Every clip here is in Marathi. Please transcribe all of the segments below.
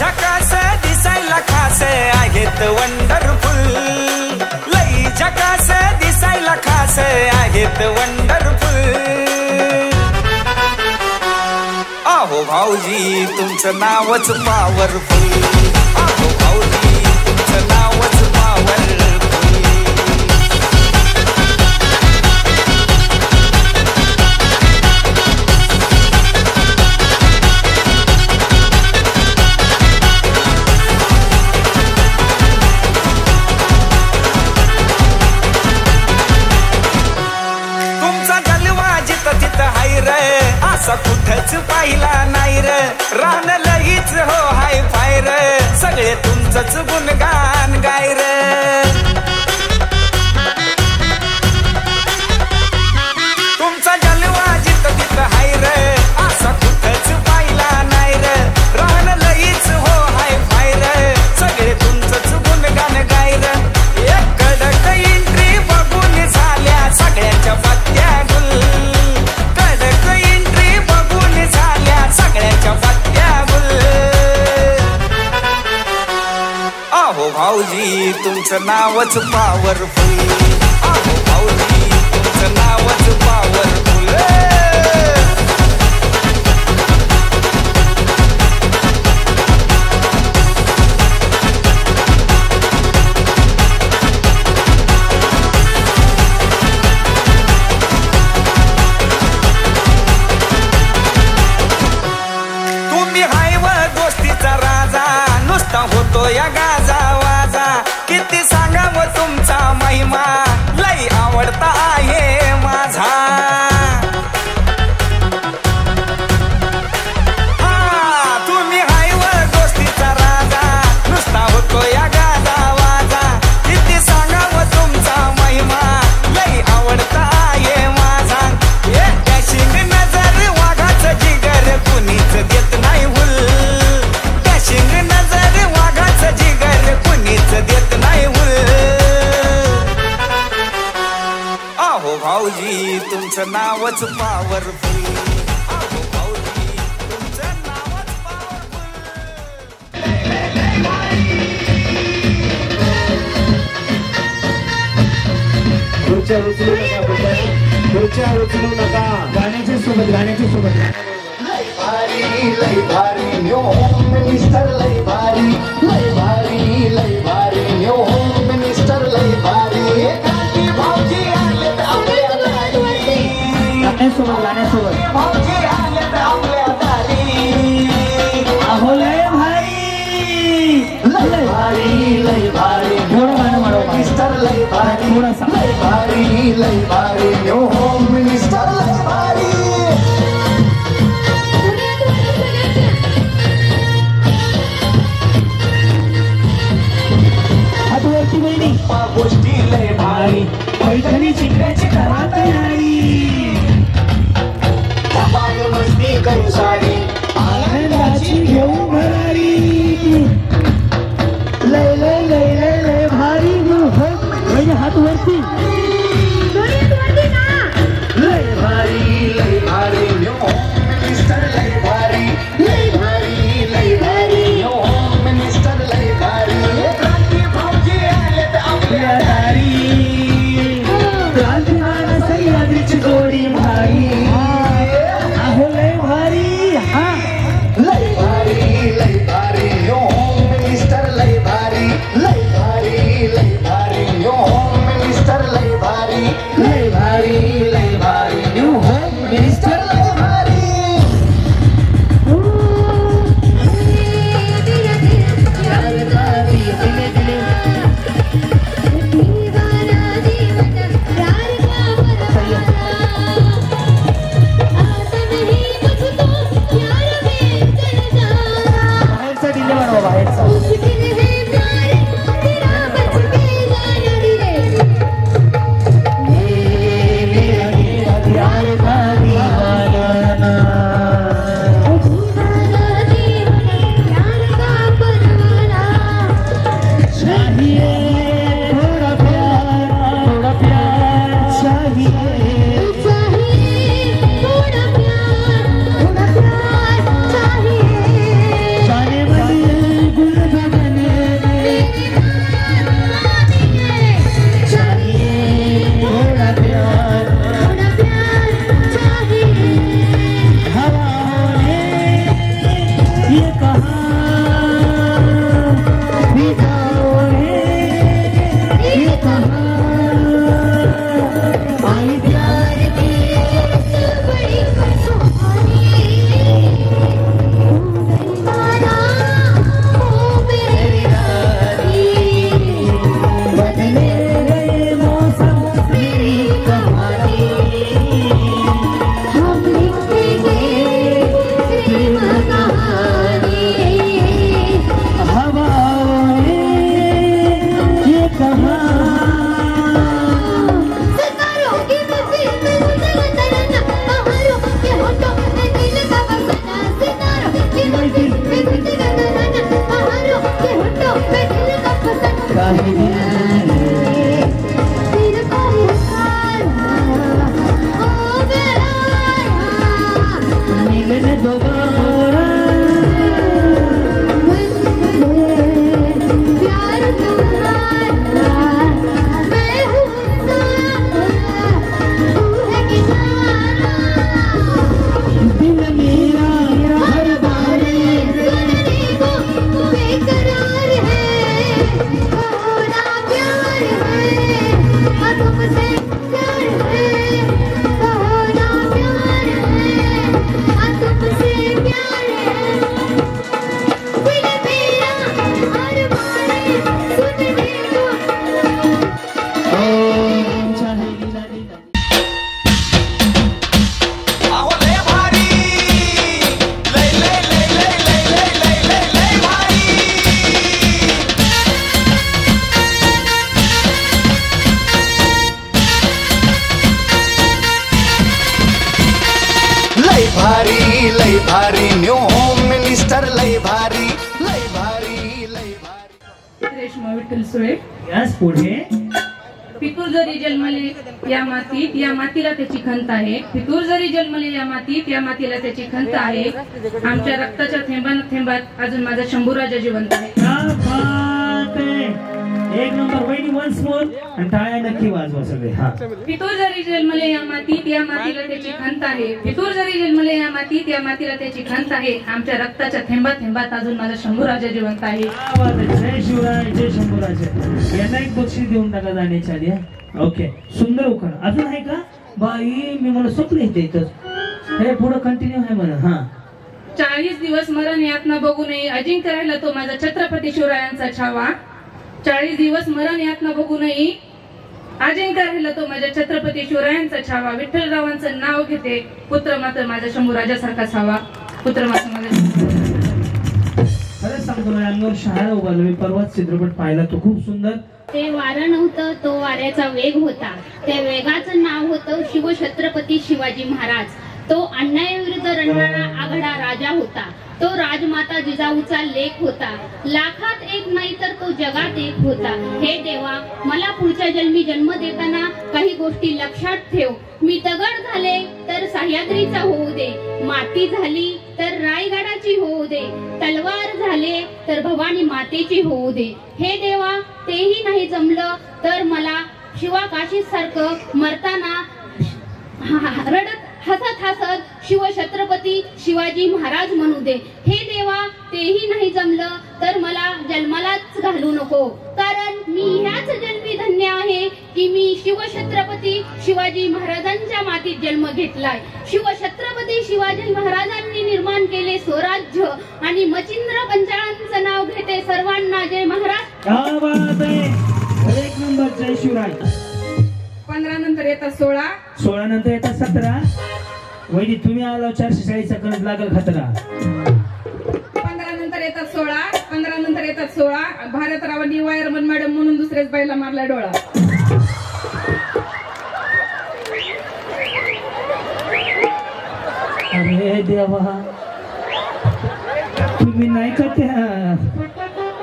झकास दिसायला खास आहेत वंडरफुल, लई झकास दिसायला खास आहेत वंडरफुल. अहो भाऊजी तुमचं नावच पॉवरफुल, अहो भाऊजी तुमचं नावच पॉवरफुल. असा कुठंच पाहिला नाही र, रान लगीच हो हाय फायर, सगळे तुमचंच गुणगान गाय र. तुमचा जलवा जिथं तिथं हाय र, असा कुठंच पाहिला नाही र, रान लगीच हो हाय फायर, सगळे तुमचंच गुणगान गाय र. एक कडक एंट्री बघून झाल्या सगळ्यांच्या पत्त्या गुल, सगळ्यांच्या पत्त्या गुल. अहो भाऊजी तुमचं नावच पॉवरफुल, अहो भाऊजी तुमचं नावच पॉवरफुल. होतो या गाजा वाजा, किती सांगावं तुमचा महिमा, लई आवडता आहे माझा. हा तुम्ही हाय व दोस्तीचा राजा, नुसता होतो या गाजा वाजा, किती सांगावं तुमचा महिमा, लई आवडता आहे माझा. डॅशिंग नजर वाघाचं जिगर कुणीच देत नाही हुल, डॅशिंग नजर जिगर कुणीच देत नाही हुल. अहो भाऊजी तुमचं नावच पॉवरफुल, अहो भाऊजी तुमचं नावच पॉवरफुल. खुर्च्या उचलू नका, खुर्च्या उचलू नका, गाण्याच्या सोबत लय भारी न्यू होम मिनिस्टर, लय भारी लय भारी न्यू होम मिनिस्टर, लय भारी. भाऊजी आले तर आपल्या दारी, गाण्यासोबत भाऊजी आले तर आपल्या दारी. अहो लय भारी लय भारी मिनिस्टर, लय भारी न्यू होम मिनिस्टर, लय भारी. गोष्टी लय भारी, पैठणी चिकण्याची करा तयारी, धमाल मस्ती करू सारी, आनंदाची घेऊ भरारी. लय लय लय लय लय भारी हात वरती, लय भारी न्यू होम मिनिस्टर, लय भारी लय भारी न्यू होम मिनिस्टर, लय भारी. सह्याद्रीची जोडी भारी, अहो लय भारी. हा लय भारी न्यू होम मिनिस्टर, लय भारी न्यू होम मिनिस्टर, लय भारी न्यू होम मिनिस्टर, लय भारी. लय भारी न्यू होम मिनिस्टर लय भारी लय भारी लय भारी। रेश्मा विठ्ठल सुळे यास पुढे पितूर जरी जन्मले या मातीला त्याची खंत आहे। पितूर जरी जन्मले या मातीला त्याची खंत आहे। आमच्या रक्ताच्या थेंबात थेंबात अजून माझा शंभूराजा जिवंत आहे। क्या बात है, एक नंबर वहिनी वन्स मोर आणि टाळ्या नक्की वाजवा सगळे। हा पितूर जरी जन्मले या मातीला त्याची खंत आहे। पितूर जरी जन्मले या मातीला त्याची खंत आहे। आमच्या रक्ताच्या थेंबात थेंबात अजून माझा शंभूराजा जिवंत आहे। जय शिवराय जय शंभूराज। यांना एक बक्षीस देऊन टाका जाण्याच्या आधी। ओके सुंदर उखाणा अजून आहे का बाई? मी मला स्वप्न येते इथंच हे पुढे कंटिन्यू आहे म्हणा। हा 40 दिवस मरण यातना बघू नये अजिंक्य राहिला तो माझा छत्रपती शिवरायांचा छावा। 40 दिवस मरण यातना बघू नये अजिंक्य राहिला तो माझ्या छत्रपती शिवरायांचा छावा। विठ्ठलरावांचं नाव घेते पुत्र मात्र माझा शंभूराजासारखा सावा। पुत्र मात्र माझा खरंच सांगतो ना अंगावर शहाळा उभारला। मी परवाच चित्रपट पाहिला तो खूप सुंदर। ते वारं नव्हतं तो वाऱ्याचा वेग होता। त्या वेगाचं नाव होतं शिवछत्रपती शिवाजी महाराज। तो अन्यायाविरुद्ध लढणारा आघाडा राजा होता। तो राजमाता जिजाऊचा लेख होता। लाखात एक नाही तर तो जगात एक होता। हे देवा मला पुढच्या जन्मी जन्म देताना काही गोष्टी लक्षात ठेव। मी दगड झाले तर सह्याद्रीचा होऊ दे, माती झाली तर रायगडाची होऊ दे, तलवार झाले तर भवानी मातेची होऊ दे। हे देवा तेही नाही जमलं तर मला शिवा काशी सारखं मरताना रडत हसत हसत शिवछत्रपती शिवाजी महाराज म्हणू दे। हे देवा तेही नाही जमलं तर मला जन्मालाच घालू नको, कारण मी ह्याच जन्मी धन्य आहे की मी शिवछत्रपती शिवाजी महाराजांच्या मातीत जन्म घेतलाय। शिवछत्रपती शिवाजी महाराजांनी निर्माण केले स्वराज्य आणि मचिंद्र पंचाळांचं नाव घेते सर्वांना जय महाराज। क्या बात है, एक नंबर जय शिवराय। 15 नंतर येतात 16, 16 नंतर येतात 17। वहिनी तुम्ही आला 440 कणस लागल खतरा। 15 नंतर येतात 16, 15 नंतर येतात 16। भारतरावांनी वायरमन मॅडम म्हणून दुसऱ्याच बाईला मारला डोळा। अरे देवा तुम्ही नाही का त्या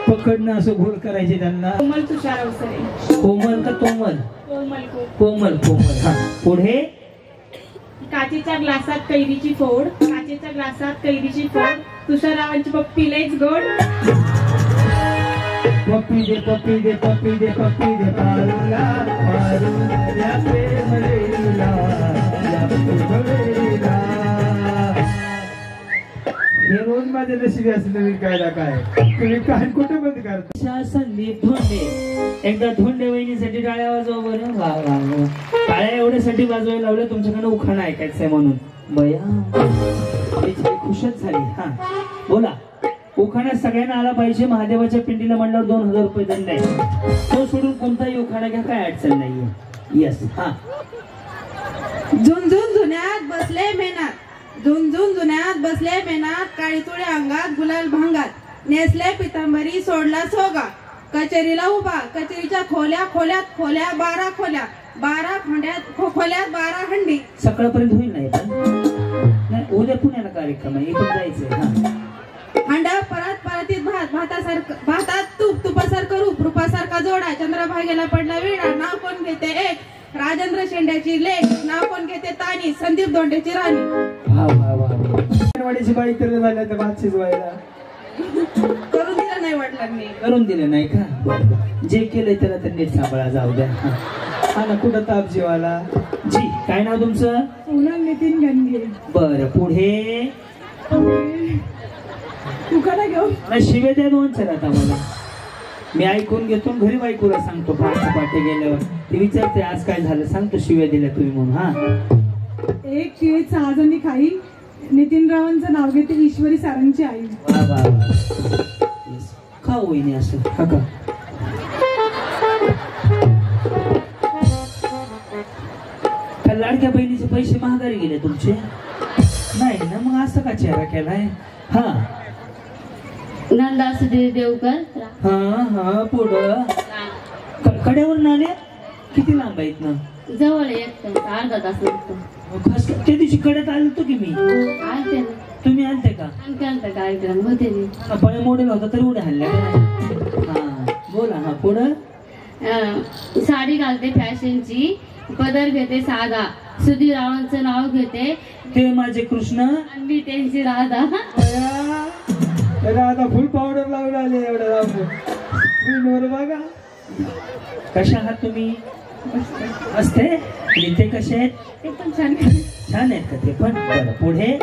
पकडणं असं घोळ करायचे त्यांना? कोमल तुषार अवसरे। कोमल का तोमल? कोमल कोमल कोमल। हा पुढे काचेच्या ग्लासात कैरीची फोड, काचेच्या ग्लासात कैरीची फोड, तुषाररावांची पप्पी लयच गोड। पप्पी दे पप्पी दे पप्पी दे पप्पी दे पारूला पारू या प्रेम लेला या प्रेम। हे रोज माझ्या नशिबी असले मी काय ना काय तुम्ही काय कुठे बंद करता? शासन धोंडे एकदा धोंडे वहिनीसाठी टाळ्या वाजवा बरं। वा वा वा टाळ्या एवढ्यासाठी वाजवायला लावलं तुमच्याकडे उखाणा ऐकायचंय म्हणून। बया खुशच झाली। हा बोला उखाणा सगळ्यांना आला पाहिजे। महादेवाच्या पिंडीला म्हणल्यावर 2000 रुपये दंड आहे। तो सोडून कोणताही उखाणा घ्या काय अडचण नाहीये। यस हा झुंझुन जुन्यात बसले मेनात, झुंझुन जुन्यात बसले मेनात, काळी तुळे अंगात गुलाल भांगात, नेसले पितांबरी सोडला सोगा, कचेरीला उभा कचेरीच्या खोल्या खोल्यात खोल्या 12 खोल्या, 12 खोल्यात 12 हंडी। सकाळपर्यंत होईल नाही पण उद्या पुण्याला कार्यक्रम आहे इथून जायचंय। हा हंडा परत परतीत भातात तुपासारखं रूप रूपासारखा जोडा चंद्रभागेला पडला विडा नाव कोण घेते एक राजेंद्र शेंड्याची लेख नाव कोण घेते तानी संदीप दोंडेची राणी वा वा वा वाडीची बाई करून झाल्या तर भातचीच व्हायला करून दिलं नाही वडिलांनी करून दिलं नाही का बरं जे केलंय त्याला तर नीट सांभाळा जाऊ द्या हा ना कुठं ताप जीवाला जी काय नाव तुमचं पूनम नितीन गंगे बरं पुढे तू करा घेऊ मला शिवे द्या दोन चल आता मला मी ऐकून घेतो घरी बायकोला सांगतो पाटे गेल्यावर ते विचारते आज काय झालं सांगतो शिव्या दिल्या तुम्ही म्हणून हा एक शिळे 6 जणी खाई नितीन रावांचं नाव घेते ईश्वरी सारंगची आई वा वा वा Yes. का होईनी असं हा का का लाडक्या बहिणीचे पैसे महागारी गेले तुमचे नाही ना मग असं का चेहरा केलाय हा नंदा सुधीर देवकर हा हा पुढं कड्यावर आले किती लांब आहेत ना जवळ एक अर्धा तास लागतो खास त्या दिवशी कड्यात आलो होतो की मी आलते ना तुम्ही आलते का आणखी कार्यक्रम होते ते पळे मॉडेल होता तरी उड्या हल्ल्या हा बोला हा पुढं साडी घालते फॅशनची पदर घेते साधा सुधीर रावांचं नाव घेते ते माझे कृष्ण आणि मी त्यांची राधा राधा फुल पावडर लावून आले एवढं लावून बघा कशा आहात तुम्ही असते ते कसे आहेत ते पण छान छान आहेत का ते पण बरं पुढे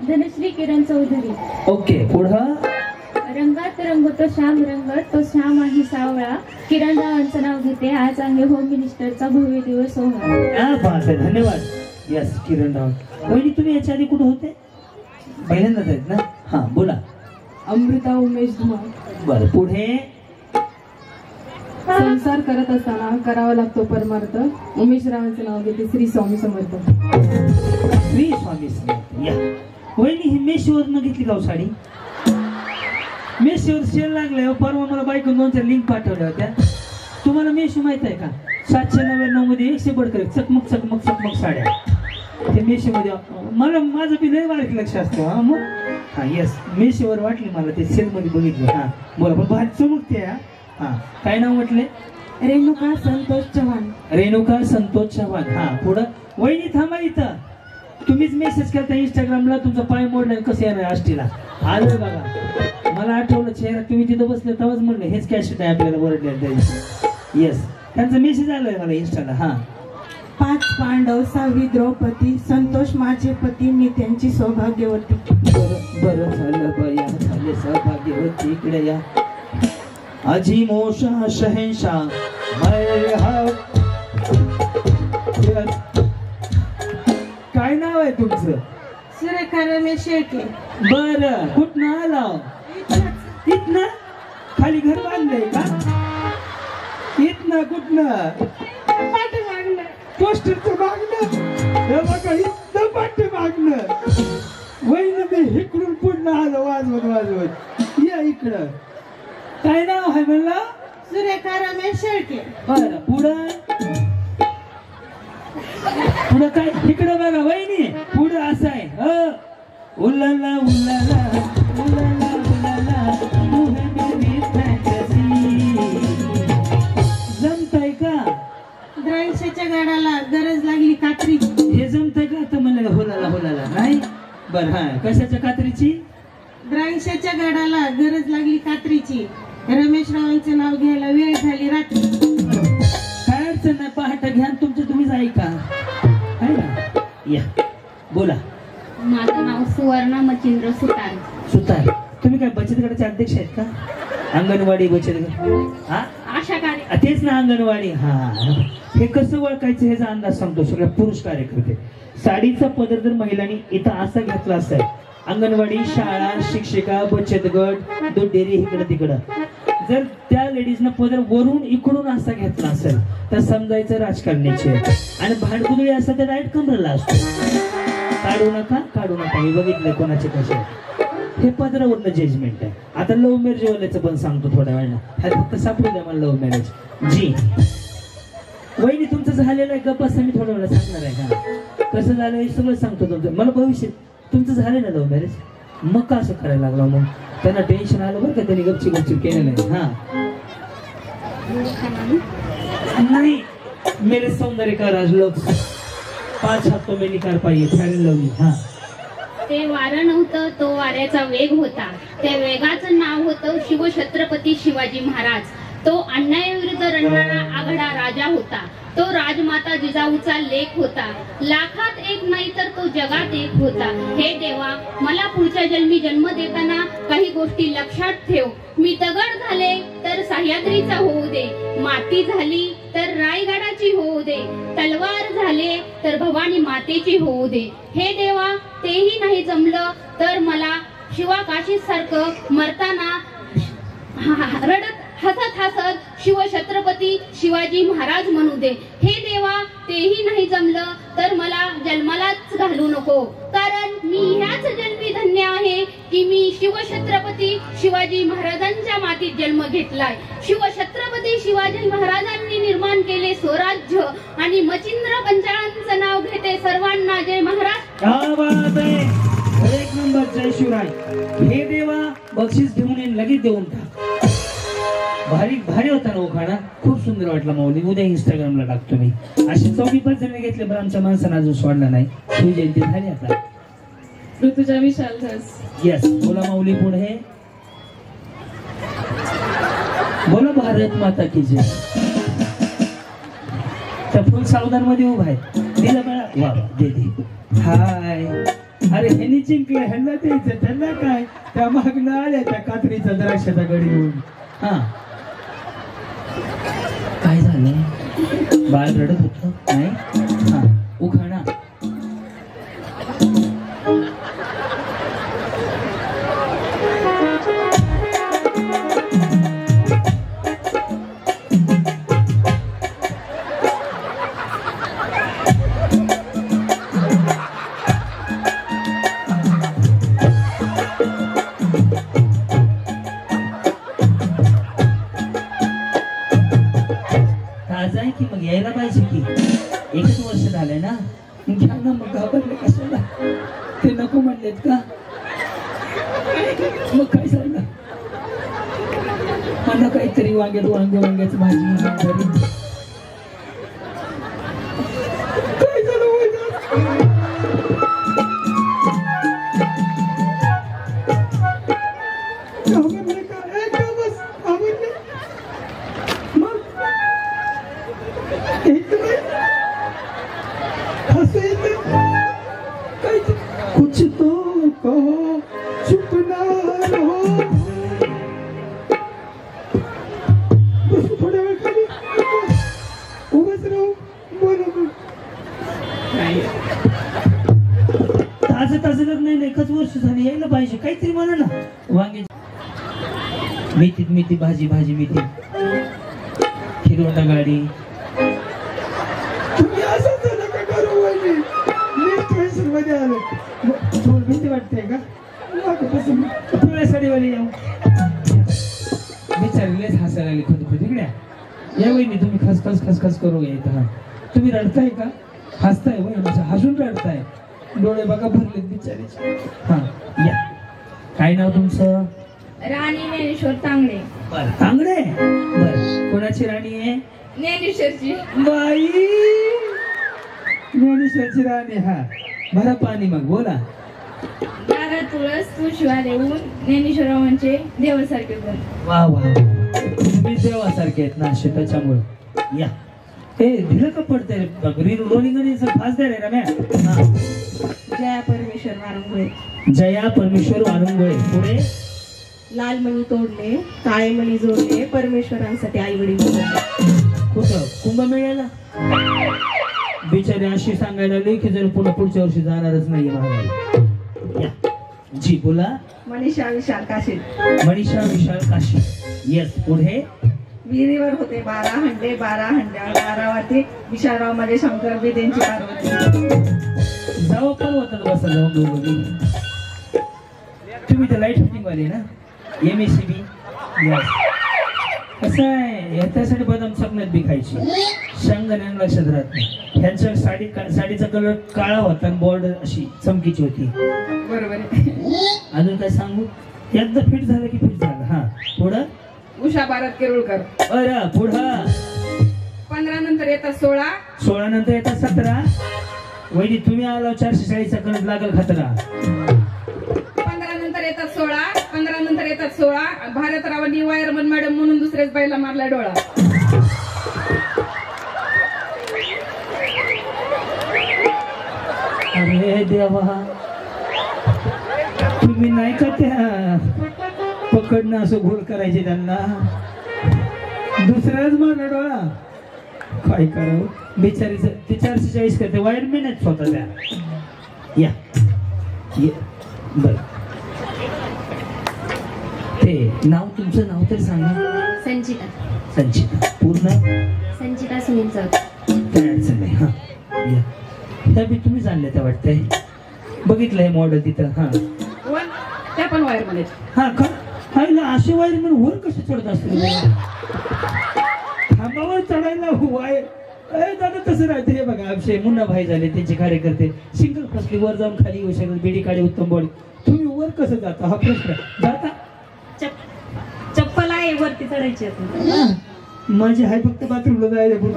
धनश्री किरण चौधरी ओके पुढं रंगात रंगतो श्याम रंग तो श्याम आहे सावळा किरण रावांचं नाव घेते आज आहे होम मिनिस्टरचा भव्य दिवस सोहळा बात आहे धन्यवाद यस किरण राव वहिनी तुम्ही याच्या आधी कुठे होते पहिल्यांदाच आहेत ना हा बोला अमृता उमेश धुमाळ बरं पुढे संसार करत असताना करावा लागतो परमार्थ उमेश रावांचं नाव घेते श्री स्वामी समर्थ श्री स्वामी समर्थ या वहिनी ही मेशवरनं घेतली का हो साडी मेशवर सेल लागलाय परवा मला बायकोन 2-4 लिंक पाठवल्या होत्या तुम्हाला मेशो माहित आहे का 799 मध्ये 100 बडकर चकमक चकमक चकमक साड्या ते मेशो मध्ये मला माझं बी लय बारीक लक्ष असतं हा मग हा येस मेशोवर वाटली मला ते सेल मध्ये बघितलं हा बोला पण भारी चमकते हा काय नाव म्हटले रेणुका संतोष चव्हाण रेणुका संतोष चव्हाण हा पुढं वहिनी थांबा इथं तुम्हीच मेसेज करता इंस्टाग्रामला तुमचा पाय मोडलाय कसं येणार आष्टीला आलोय बघा मला आठवलं चेहरा तुम्ही तिथं बसले तेव्हाच म्हणलं हेच कॅशेट आहे आपल्याला वरडले येस त्यांचा मेसेज आलाय मला इंस्टाला हा 5 पांडव 6 द्रौपदी संतोष माझे पती मी त्यांची सौभाग्यवती बरं झालं बया झाले सौभाग्यवती इकडे या अजीमोशा शहनशाह काय नाव आहे तुमचं सुरेखा रमेश शेळके बरं कुठनं आला इथनं खाली घर बांधलंय का इथनं कुठनं पोस्टरचं मागणं इथनं पाठी मागणं वहिनी मी इकडून पुढनं आलो वाजवत या इकडं काय नाव आहे म्हणला सुरेखा रमेश शेळके बरं पुढं पुढं काय इकडं बघा वहिनी पुढं असं आहे उल्लाला उल्लाला उल्लाला उल्लाला जमतंय का द्राक्षाच्या गाडाला गरज लागली कात्री हे जमतंय का तर म्हणलं हुलाला हुलाला नाही बरं हा कशाच्या कात्रीची द्राक्षाच्या गाडाला गरज लागली कात्रीची रमेश रावांचं नाव घ्यायला वेळ झाली रात्री काय अडचण नाही पहाटे घ्या तुमचं तुम्हीच ऐका आहे ना या बोला माझं नाव सुवर्णा मचिंद्र सुतार सुतार तुम्ही काय बचत गटाचे अध्यक्ष आहेत का अंगणवाडी बचत गट हा आशा कार्य तेच ना अंगणवाडी हा हे कसं ओळखायचं ह्याचा अंदाज सांगतो सगळ्या पुरुष कार्यकर्ते साडीचा पदर जर महिलांनी इथं असा घेतला असेल अंगणवाडी शाळा शिक्षिका बचत गट दूध डेअरी इकडं तिकडं जर त्या लेडीजनं पदर वरून इकडून असा घेतला असेल तर समजायचं राजकारण्याचे आणि भांडकुदळी असं तर डायरेक्ट कमरेला असतो काढू नका मी बघितलंय कोणाचे कसे हे पदरावरनं जजमेंट आहे आता लव्ह मॅरेज वाल्याचं पण सांगतो थोड्या वेळानं ह्यात फक्त सापडू द्या मला लव्ह मॅरेज जी वहिनी तुमचं झालेलं आहे गप्प असं मी थोड्या वेळा सांगणार आहे का कसं झालं हे सगळं सांगतो तुमचं मला भविष्य तुमचं झालं ना लव्ह मॅरेज मग का असं करायला लागला? मग त्यांना टेन्शन आलं बरं का, त्यांनी गपची गपची केलं नाही. हा नहीं, मेरे सौंदर्य का राज लोग 5 हाथों में निकार पाहिजे फॅन लावली. हा ते वारं नव्हतं, तो वाऱ्याचा वेग होता. त्या वेगाचं नाव होतं शिवछत्रपती शिवाजी महाराज. तो अन्यायाविरुद्ध रडणारा आघाडा राजा होता. तो राजमाता जिजाऊचा लेख होता. लाखात एक नाही तर तो जगात एक होता. हे देवा, मला पुढच्या जन्मी जन्म देताना काही गोष्टी लक्षात ठेव. मी दगड झाले तर सह्याद्रीचा होऊ दे, माती झाली तर रायगडाची होऊ दे, तलवार झाले तर भवानी मातेची होऊ दे. हे देवा, तेही नाही जमलं तर मला शिवाकाशी सारखं मरताना रडत हसत हसत शिवछत्रपती शिवाजी महाराज म्हणू दे. हे देवा, तेही नाही जमलं तर मला जन्मालाच घालू नको, कारण मी ह्याच जन्मी धन्य आहे की मी शिवछत्रपती शिवाजी महाराजांच्या मातीत जन्म घेतलाय. शिवछत्रपती शिवाजी महाराजांनी निर्माण केले स्वराज्य आणि मचिंद्र पंचाळांचं नाव घेते सर्वांना जय महाराज. क्या बात आहे, एक नंबर. जय शिवराय. हे देवा, बक्षीस घेऊन येईन, लगेच देऊन टाक. भारी भारी होता ना उखाणा, खूप सुंदर वाटला माऊली. उद्या इंस्टाग्रामला टाकतो मी. असे 24 जण घेतले, पण आमच्या माणसानं अजून सोडला नाही. तुझी जयंती झाली आता. ऋतुजा विशाल धस. यस, बोला माऊली. पुढे बोला भारत माता की जय. त्या फुल सावधान मध्ये उभा आहे. दिला बाळा, वा वा, दे दे. हाय, अरे ह्यांनी जिंकलं, ह्यांना द्यायचं, त्यांना काय? त्या मागणं आल्या त्या कात्रीचा द्राक्षाचा गडी घेऊन. हा, काय झालं? बाळ रडत होत नाही? हा, उखाणा. यायला पाहिजे की, 1 वर्ष झालंय ना. मग घाबरले कशाला? ते नको म्हणलेत का? मग काय झालं? मला काहीतरी वांग्याची भाजी काय झालं? घाबरले का? बस घाबरले. मग कुछ तो कहो, चुप ना रहो. बस थोड्या वेळ खाली उभंच राहू. बरोबर. ताजं नाही, 1 वर्ष झाली. यायला पाहिजे काहीतरी. मला ना वांगे मेथी भाजी मेथी हिरवटा गाडी. तुम्ही असंच नका करू. टेन्शन मध्ये आलो. तुम्हाला भीती वाटते का? पिवळ्या साडीवाली येऊ बिचारीलेच हसायला लागली खुद इकडे या. वहिनी, तुम्ही खसखस करू येत. हा, तुम्ही रडताय का? हसताय? वय हसून रडताय. डोळे बघा भरलेत बिचारीचे. हा, या. काय नाव तुमचं? राणी ज्ञानेश्वर तांगडे. बर, तांगडे. बर, कोणाची राणी आहे? ज्ञानेश्वरची. बाई, ज्ञानेश्वरची राणी. हा, भरा पाणी. मग बोला. दारा तुळस तू शिवाले ऊन, ज्ञानेश्वरावांचे देवासारखे बन. वा वा, तुम्ही देवासारखे आहेत ना असे, त्याच्यामुळे. या, हे दिलं का पडतंय? रोलिंग आणि फास्ट द्या रे रम्या. हा, जया परमेश्वर वारंगुळे. जया परमेश्वर वारंगुळे. पुढे. लाल मणी तोडले, काळे मणी जोडले, परमेश्वरांसाठी आई वडील. कुठं? कुंभमेळ्याला. बिचारी अशी सांगायला लागली की जर पुढच्या वर्षी जाणारच नाहीये महाराज. जी बोला. मनीषा विशाल काशी. मनीषा विशाल काशी. येस. पुढे. विहिरीवर होते 12 हंडे, 12 हंड्या 12 वाटे, विशालराव माझे शंकर बी त्यांची पार्वती. जाऊ पण होतात बसा जाऊन दोघं. तुम्ही तर लाईट फिटिंग वाले ना, MACB. कसं आहे, याच्यासाठी बदाम चकण्यात बी खायची. शेंगदाण्या लक्षात राहत नाही. ह्यांच्या साडीचा कलर काळा होता आणि बॉर्डर अशी चमकीची होती. बरोबर. अजून काय सांगू? एकदा फिट झालं की फिट झालं. हा पुढं उषा भारत केरुळकर. बरं पुढं 15 नंतर येतात 16. 16 नंतर येतात 17. वहिनी तुम्ही आला 440 करंट लागल खतरा. 15 नंतर येतात 16. 15 नंतर येतात 16. भारतरावांनी वायरमन मॅडम म्हणून दुसऱ्याच बाईला मारला डोळा. अरे देवा, तुम्ही नाही का त्या पकडणं असं घोळ करायचे त्यांना, दुसऱ्याच मारला डोळा. काय करावं बिचारीचं. ते 440 करते वायरमॅन आहेत स्वतः त्या. या बर ते नाव, तुमचं नाव तरी सांगा. संचिता. संचिता. पूर्ण संचिता सुनील चौधरी. काय अडचण नाही. हा या त्या बी तुम्ही जाणल्या त्या वाटतंय. बघितलंय मॉडेल तिथं. हा त्या पण वायरमन आहेत. हा का हायला असे वायरमॅन वर कसे चढत असतील? खांबावर चढायला वायर. अरे दादा तसं राहते. हे बघा आमचे मुन्ना भाई झाले, त्यांचे कार्यकर्ते सिंगल फसली वर जाऊन खाली येऊ शकत. बेडी काढे उत्तम बॉडी. तुम्ही वर कसं जाता हा प्रश्न. जाता चप्पल आहे वरती चढायची. माझी हाय फक्त बाथरूमला जायला वर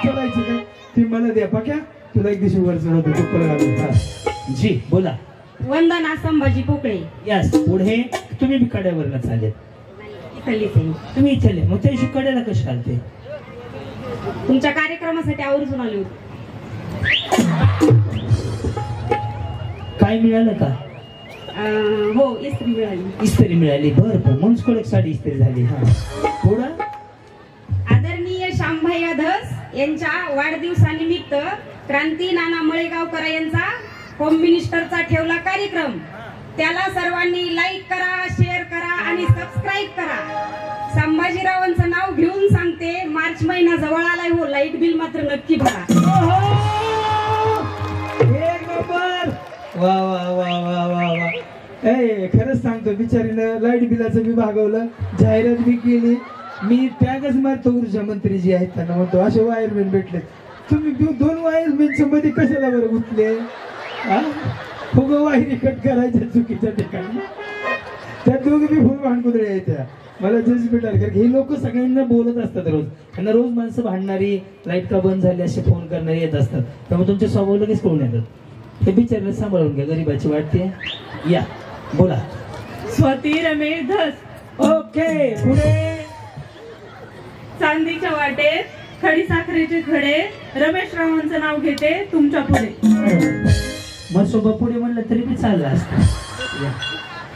चढायची का ती मला द्या पाक्या. तुला एक दिवशी वर चढवतो चप्पल घालून. हा जी बोला. वंदना संभाजी पोकळे. यस पुढे. तुम्ही बी कड्यावरला चालेल. तुम्ही इथे मग त्या दिवशी कड्याला कशी घालते? तुमच्या कार्यक्रमासाठी आवर्जून आले होते. काय मिळालं का? हो इस्त्री मिळाली. इस्त्री मिळाली. बरं बरं म्हणून कडक साडी इस्त्री झाली. हा पुढं. आदरणीय श्यामभाई धस यांच्या वाढदिवसानिमित्त क्रांती नाना मळेगावकर यांचा होम मिनिस्टरचा ठेवला कार्यक्रम. त्याला सर्वांनी लाईक करा, शेअर करा आणि सबस्क्राईब करा. संभाजीरावांचं नाव घेऊन सांगते, मार्च महिना जवळ आलाय हो, लाईट बिल मात्र नक्की भरा. एक नंबर. वा वा वा वा वा वा. ए खरंच सांगतो बिचारीनं लाईट बिलाचं मी भागवलं, जाहिरात बी केली. मी त्यागच मारतो ऊर्जा मंत्री जी आहेत त्यांना म्हणतो असे वायरमॅन भेटले. तुम्ही 2 वायरमॅनच्या मध्ये कशाला बरं गुंतले? फुग वायरी कट करायच्या चुकीच्या ठिकाणी. त्या दोघं बी फुल भांडकुदळे आहेत त्या. मला जजमेंट आलं कारण हे लोक सगळ्यांना बोलत असतात रोज. त्यांना रोज माणसं भांडणारी, लाईट का बंद झाली असे फोन करणारी येत असतात. त्यामुळे तुमचे स्वभाव लगेच कळून येतात. हे बिचारायला सांभाळून घ्या, गरीबाची वाटते. या बोला. स्वाती रमेश धस. ओके पुढे. चांदीच्या वाटेत खडी साखरेचे खडे. रमेश रावांचं नाव घेते तुमच्या पुढे. मग सोबत पुढे म्हणलं तरी मी चाललं असतं.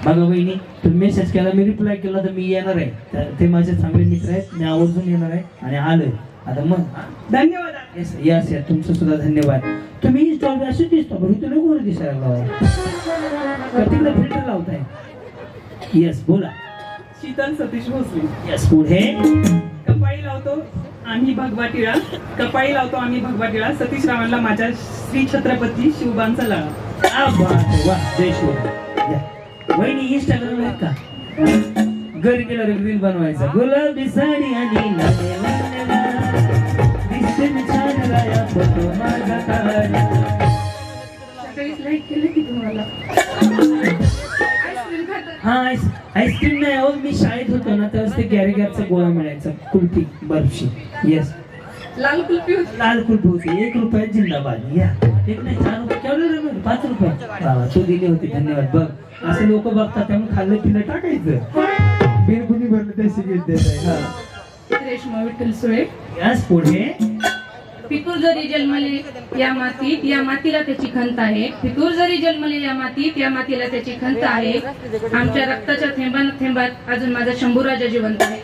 बघा वहिनी, तुम्ही मेसेज केला, मी रिप्लाय केला तर मी येणार आहे. ते माझे चांगले मित्र आहेत, मी आवर्जून येणार आहे आणि आलोय आता. मग धन्यवाद. यस यस यस तुमचं सुद्धा धन्यवाद. तुम्ही इंस्टॉल असे दिसतो बघ, इथं नको दिसायला तिकडे फिल्टर लावताय. यस बोला. शीतल सतीश भोसले. यस पुढे. कपाळी लावतो आम्ही भगवाटीळा. कपाळी लावतो आम्ही भगवाटीळा. सतीश रावांना माझ्या श्री छत्रपती शिवबांचा लळा. वा जय शिव. वहिनी इंस्टाग्राम आहेत का? घरी गेला रील बनवायचा. गुलाबी साडी आणि फोटो माझा काढ. लाईक केलं की तुम्हाला? हा आईस्क्रीम नाही हो, मी शाळेत होतो ना तर ते गॅरेगॅरचा गोळा मिळायचा, कुल्फी बर्फी. येस लाल कुल्फी होती. लाल कुल्फी होती. 1 रुपयात जिंदाबाद. या एक नाही 4 रुपये केवढे? 5 रुपये. बाबा तू दिली होती, धन्यवाद. बघ असं लोक बघतात त्यामुळे खाल्लं पिलं टाकायचं. बिल कुणी भरलं ते सिगरेट देत आहे. रेश्मा विठ्ठल सुळे. यास पुढे. फितूर जरी जन्मले या मातीत, या मातीला त्याची खंत आहे. फितूर जरी जन्मले या मातीत, या मातीला त्याची खंत आहे. आमच्या रक्ताच्या थेंबात थेंबात अजून माझा शंभूराजा जिवंत आहे.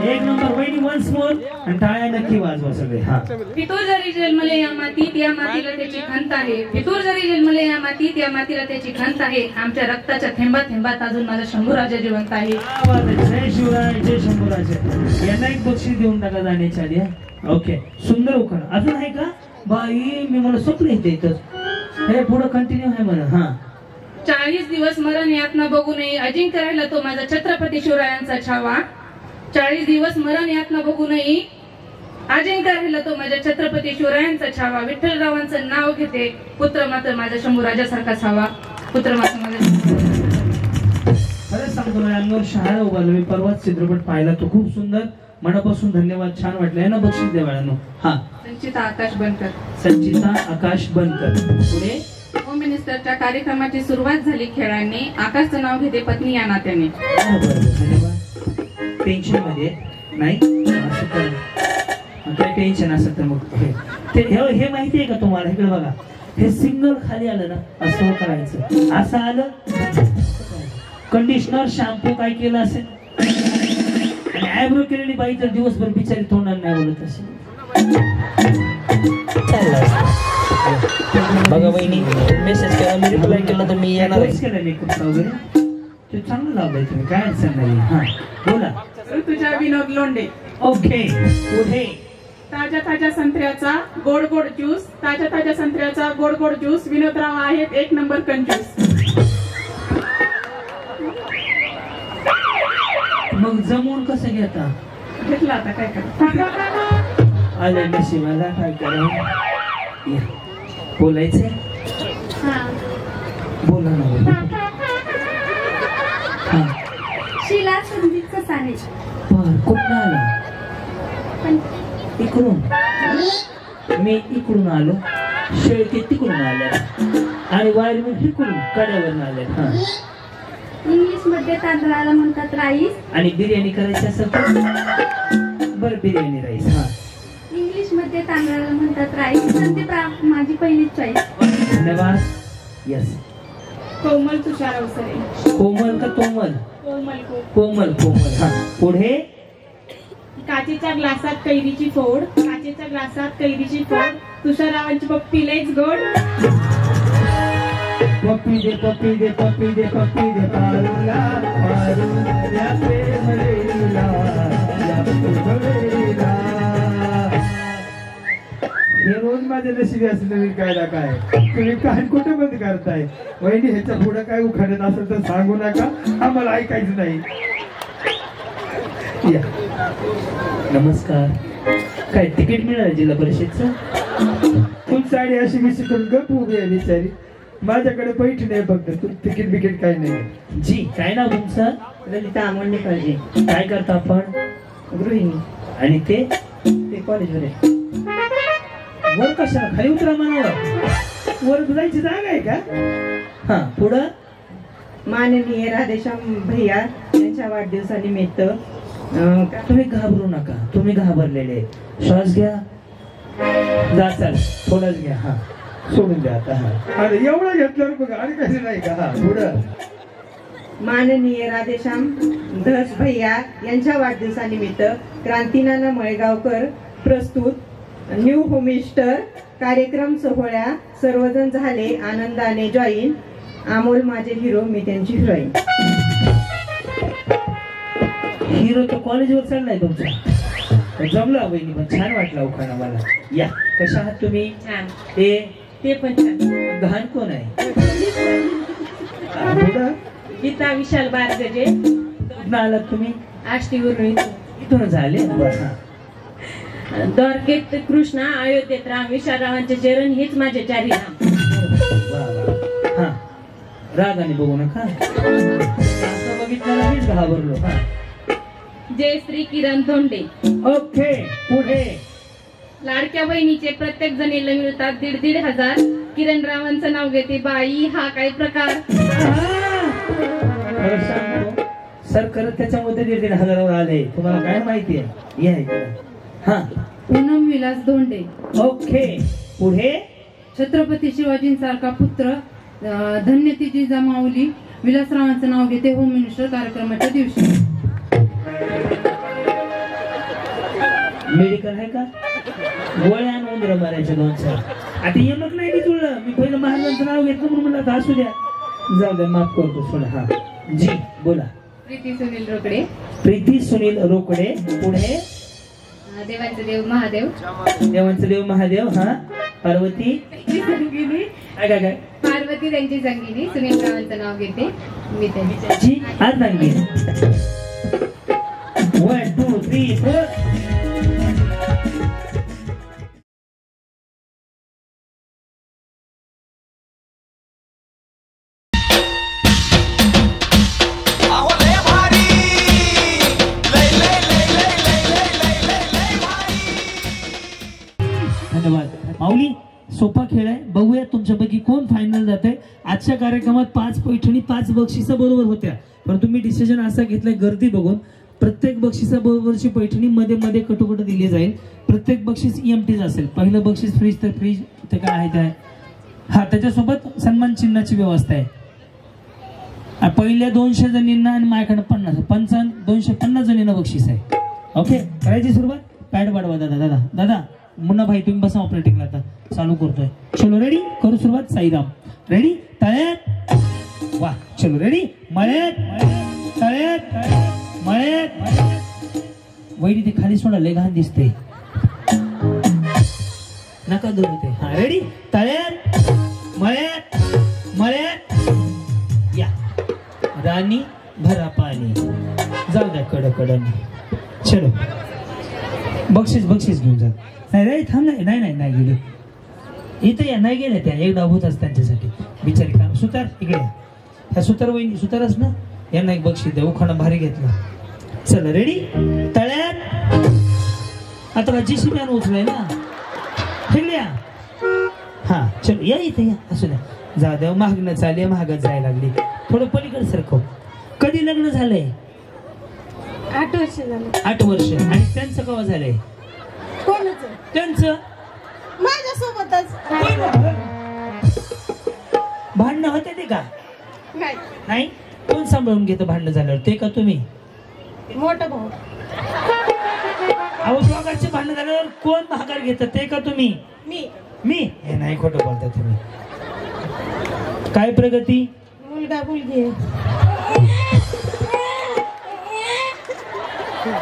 एक नंबर वहिनी. वन्स मोर आणि टाळ्या नक्की वाजवा सगळे. हा. फितूर जरी जन्मले या मातीत, या मातीला त्याची खंत आहे. फितूर जरी जन्मले या मातीत, या मातीला त्याची खंत आहे. आमच्या रक्ताच्या थेंबात थेंबात अजून माझा शंभूराजा जिवंत आहे. जय शिवराय, जय शंभूराजा. यांना एक बक्षीस देऊन टाका जाण्याच्या आधी. ओके सुंदर उखाण अजून आहे का? बाई मी मला स्वप्न येते इथं. हे पुढे कंटिन्यू आहे म्हणा. हा. 40 दिवस मरण यातना बघू नये अजिंक्य राहिला तो माझा छत्रपती शिवरायांचा छावा. 40 दिवस मरण यातना बघू नये अजिंक्य राहिला तो माझ्या छत्रपती शिवरायांचा छावा, विठ्ठलरावांचं नाव घेते, पुत्र मात्र माझा शंभू राजासारखाच हवा, पुत्र मात्र माझा. खरंच सांगतो ना, अंगावर शहारा उभारला. मी परवाच चित्रपट पाहिला, तो खूप सुंदर. मनापासून धन्यवाद, छान वाटलं. यांना बक्षीस द्या बाळांनो. हा, संचिता आकाश बनकर. संचिता आकाश बनकर. पुढे होम मिनिस्टरच्या कार्यक्रमाची सुरुवात झाली खेळांनी, आकाशचं नाव घेते पत्नी या नात्याने. धन्यवाद. टेन्शन मध्ये नाही असं तर काही टेन्शन असत तर मग हे माहिती आहे का तुम्हाला? इकडे बघा, हे सिंगल खाली आलं ना, असं करायचं. असं आलं, कंडिशनर शॅम्पू काय केलं असेल, आणि आयब्रो केलेली बाई तर दिवसभर बिचारी तोंडाने नाही बोलत असेल. बघा वहिनी, मेसेज केला, मी रिप्लाय केला तर मी येणार आहे. केलं मेकअप वगैरे ते चांगलं लावलंय तुम्ही, काय अडचण नाही. हा बोला. तुझ्या विनोद लोंढे. ओके. पुढे ताज्या ताज्या संत्र्याचा गोड गोड ज्यूस, ताज्या ताज्या संत्र्याचा गोड गोड ज्यूस, विनोदराव आहेत एक नंबर कंजूस. मग जमवून कसं घेता? घेतला आता काय करा. आले नशिबाला, काय करा. बोलायचंय? बोला ना, बोला. हा, शिला संदीप कसाने. कुठं आला? इकडून. मी इकडून आलो, शेळके तिकडून आल्या, आणि वायर मी इकडून कड्यावरून आले. हा, इंग्लिश मध्ये तांदळाला म्हणतात राईस, आणि बिर्याणी करायची असेल तर बरं, बिर्याणी राईस. हा, इंग्लिश मध्ये तांदळाला म्हणतात राईस. संदीप माझी पहिली चॉईस. धन्यवाद. यस. कोमल तुषार अवसरे. कोमल का तोमल? कोमल. कोमल. कोमल. हा, पुढे काचेच्या ग्लासात कैरीची फोड, काचेच्या ग्लासात कैरीची फोड, तुषाररावांची पप्पी लयच गोड. पप्पी दे, पप्पी दे, पप्पी दे, पप्पी दे पारूला, पारूला प्रेम लेला, या प्रेम लेला. हे रोज माझ्या नशिबी असं नवीन काय ना काय. तुम्ही कान कुठे बंद करताय? वहिनी ह्याच्या पुढे काय उखाडत असेल तर सांगू नका, आम्हाला ऐकायचं नाही. या. नमस्कार. काय तिकीट मिळालं जिल्हा परिषदचं? खूप साडी अशी विषय करून गप उभी आहे बिचारी. माझ्याकडे पैठी नाही, फक्त तिकीट बिकीट काही नाही. जी, काय नाव तुमचं? ललिता आमोंडे पाहिजे. काय करता आपण? गृहिणी. आणि ते कॉलेजवर आहे. वर कशाला? खाली उतरा म्हणावं. वर जायची जागा आहे का? हा, पुढं. माननीय राधेश्याम भैया यांच्या वाढदिवसानिमित्त. तुम्ही घाबरू नका, तुम्ही घाबरलेले. श्वास घ्या, जाचाल थोडाच घ्या. हा, सोडून द्या आता. हा, अरे एवढं घेतल्यावर बघा, आणि काही नाही का? हा, पुढं. माननीय राधेश्याम धस भैया यांच्या वाढदिवसानिमित्त क्रांतीनाना मळेगावकर प्रस्तुत न्यू होमिस्टर कार्यक्रम सोहळ्या सर्वजण झाले आनंदाने जॉईन. अमोल माझे हिरो, मी त्यांची हिरोईन. हिरो तो कॉलेजवर चाललाय तुमचा. जमला बहिणी, पण छान वाटला उखाणा मला. या, कशा आहात तुम्ही? छान. ते पण छान. घाण कोण आहे? पुढं. गीता विशाल बारगजे. कुठं आलात तुम्ही? आष्टीवरून. इथून झाले. बरं. द्वारकेत कृष्णा, अयोध्येत राम, विशालरावांचे चरण हेच माझे चारी नाम. हा, रागाने बघू नका. असं बघितलं मीच घाबरलो. हा, जय श्री किरण धोंडे. ओके. पुढे. लाडक्या बहिणीचे प्रत्येक जणीला मिळतात 1,500. किरण रावांचं नाव घेते बाई, हा काय प्रकार? खरं सांगतो, सर खरं त्याच्यामध्ये 1,500 आले. तुम्हाला काय माहिती आहे? या इकडे. हा, पूनम विलास धोंडे. ओके. पुढे. छत्रपती शिवाजींसारखा पुत्र, धन्य तिची जमावली, विलासरावांचं नाव घेते होम मिनिस्टर कार्यक्रमाच्या दिवशी. मेडिकल आहे का? गोळ्या आणि उंदरं मारायच्या 2-4. आता यमक नाही की तुला. मी पहिलं महाराजांचं नाव घेतलं म्हणून मला असू द्या. जाऊ द्या, माफ करतो. सोडा. हा, जी बोला. प्रीती सुनील रोकडे. प्रीती सुनील रोकडे. पुढे. देवांचं देव महादेव. देवांचं देव महादेव. हा, पार्वती. संगिनी. काय काय? पार्वती त्यांची संगिनी, सुनील रावांचं नाव घेते मी त्यांची. जी, आज सांगे. 1 2 3 4. धन्यवाद माऊली. सोपा खेळ आहे. बघूया तुमच्यापैकी कोण फायनल जाते. आजच्या कार्यक्रमात 5 पैठणी 5 बक्षिसं बरोबर होत्या, परंतु मी डिसिजन असा घेतलाय गर्दी बघून प्रत्येक बक्षिसा बरोबरची पैठणी मध्ये मध्ये कटोकट दिली जाईल. प्रत्येक बक्षीस EMTच असेल. पहिलं बक्षीस फ्रीज तर फ्रीज ते काय आहे ते हा, त्याच्यासोबत सन्मान चिन्हाची व्यवस्था आहे. पहिल्या 200 जणींना आणि माझ्याकडे 50 250 जणींना बक्षीस आहे. ओके, करायची सुरुवात. पॅड वाढवा दादा. दादा दादा मुन्ना भाई तुम्ही बसा ऑपरेटिंगला. आता चालू करतोय. चलो रेडी, करू सुरुवात. साईराम रेडी, तळ्यात वा. चलो रेडी, मळ्यात तळ्यात मळ्यात. वैरी ते खाली सोडा, लय घाण दिसते, नका धरू ते. हा रेडी, तळ्यात मळ्यात मळ्यात या. राणी भरा पाणी, जाऊ द्या कडकडनी. चलो बक्षीस घेऊन जा. नाही रे थांब. नाही गेले इथे या. नाही गेले त्या एक डाव होताच त्यांच्यासाठी बिचारी. काम सुतार इकडे. ह्या सुतार वहिनी सुतारच ना, यांना एक बक्षीस द्या. उखाणा भारी घेतला. चला रेडी, तळ्यात. आता का JCB उचलाय ना, ठेवल्या. हा चल या इथे या. असू द्या, जा द्या. महागणं चालली, महागात जायला लागली. थोडं पलीकडे सरकव. कधी लग्न झालंय? 8 वर्ष झालं. 8 वर्ष. आणि त्यांचं केव्हा झालंय? कोणाचं? त्यांचं माझ्यासोबतच. भांडणं होते ते का? नाही. कोण सांभाळून घेतं भांडणं झाल्यावर? ते का तुम्ही? मोठा भाऊ. अहो दोघांचे भांडणं झाल्यावर कोण भागार घेतं? ते का तुम्ही? मी हे नाही, खोटं बोलता तुम्ही. काय प्रगती? मुलगा मुलगी.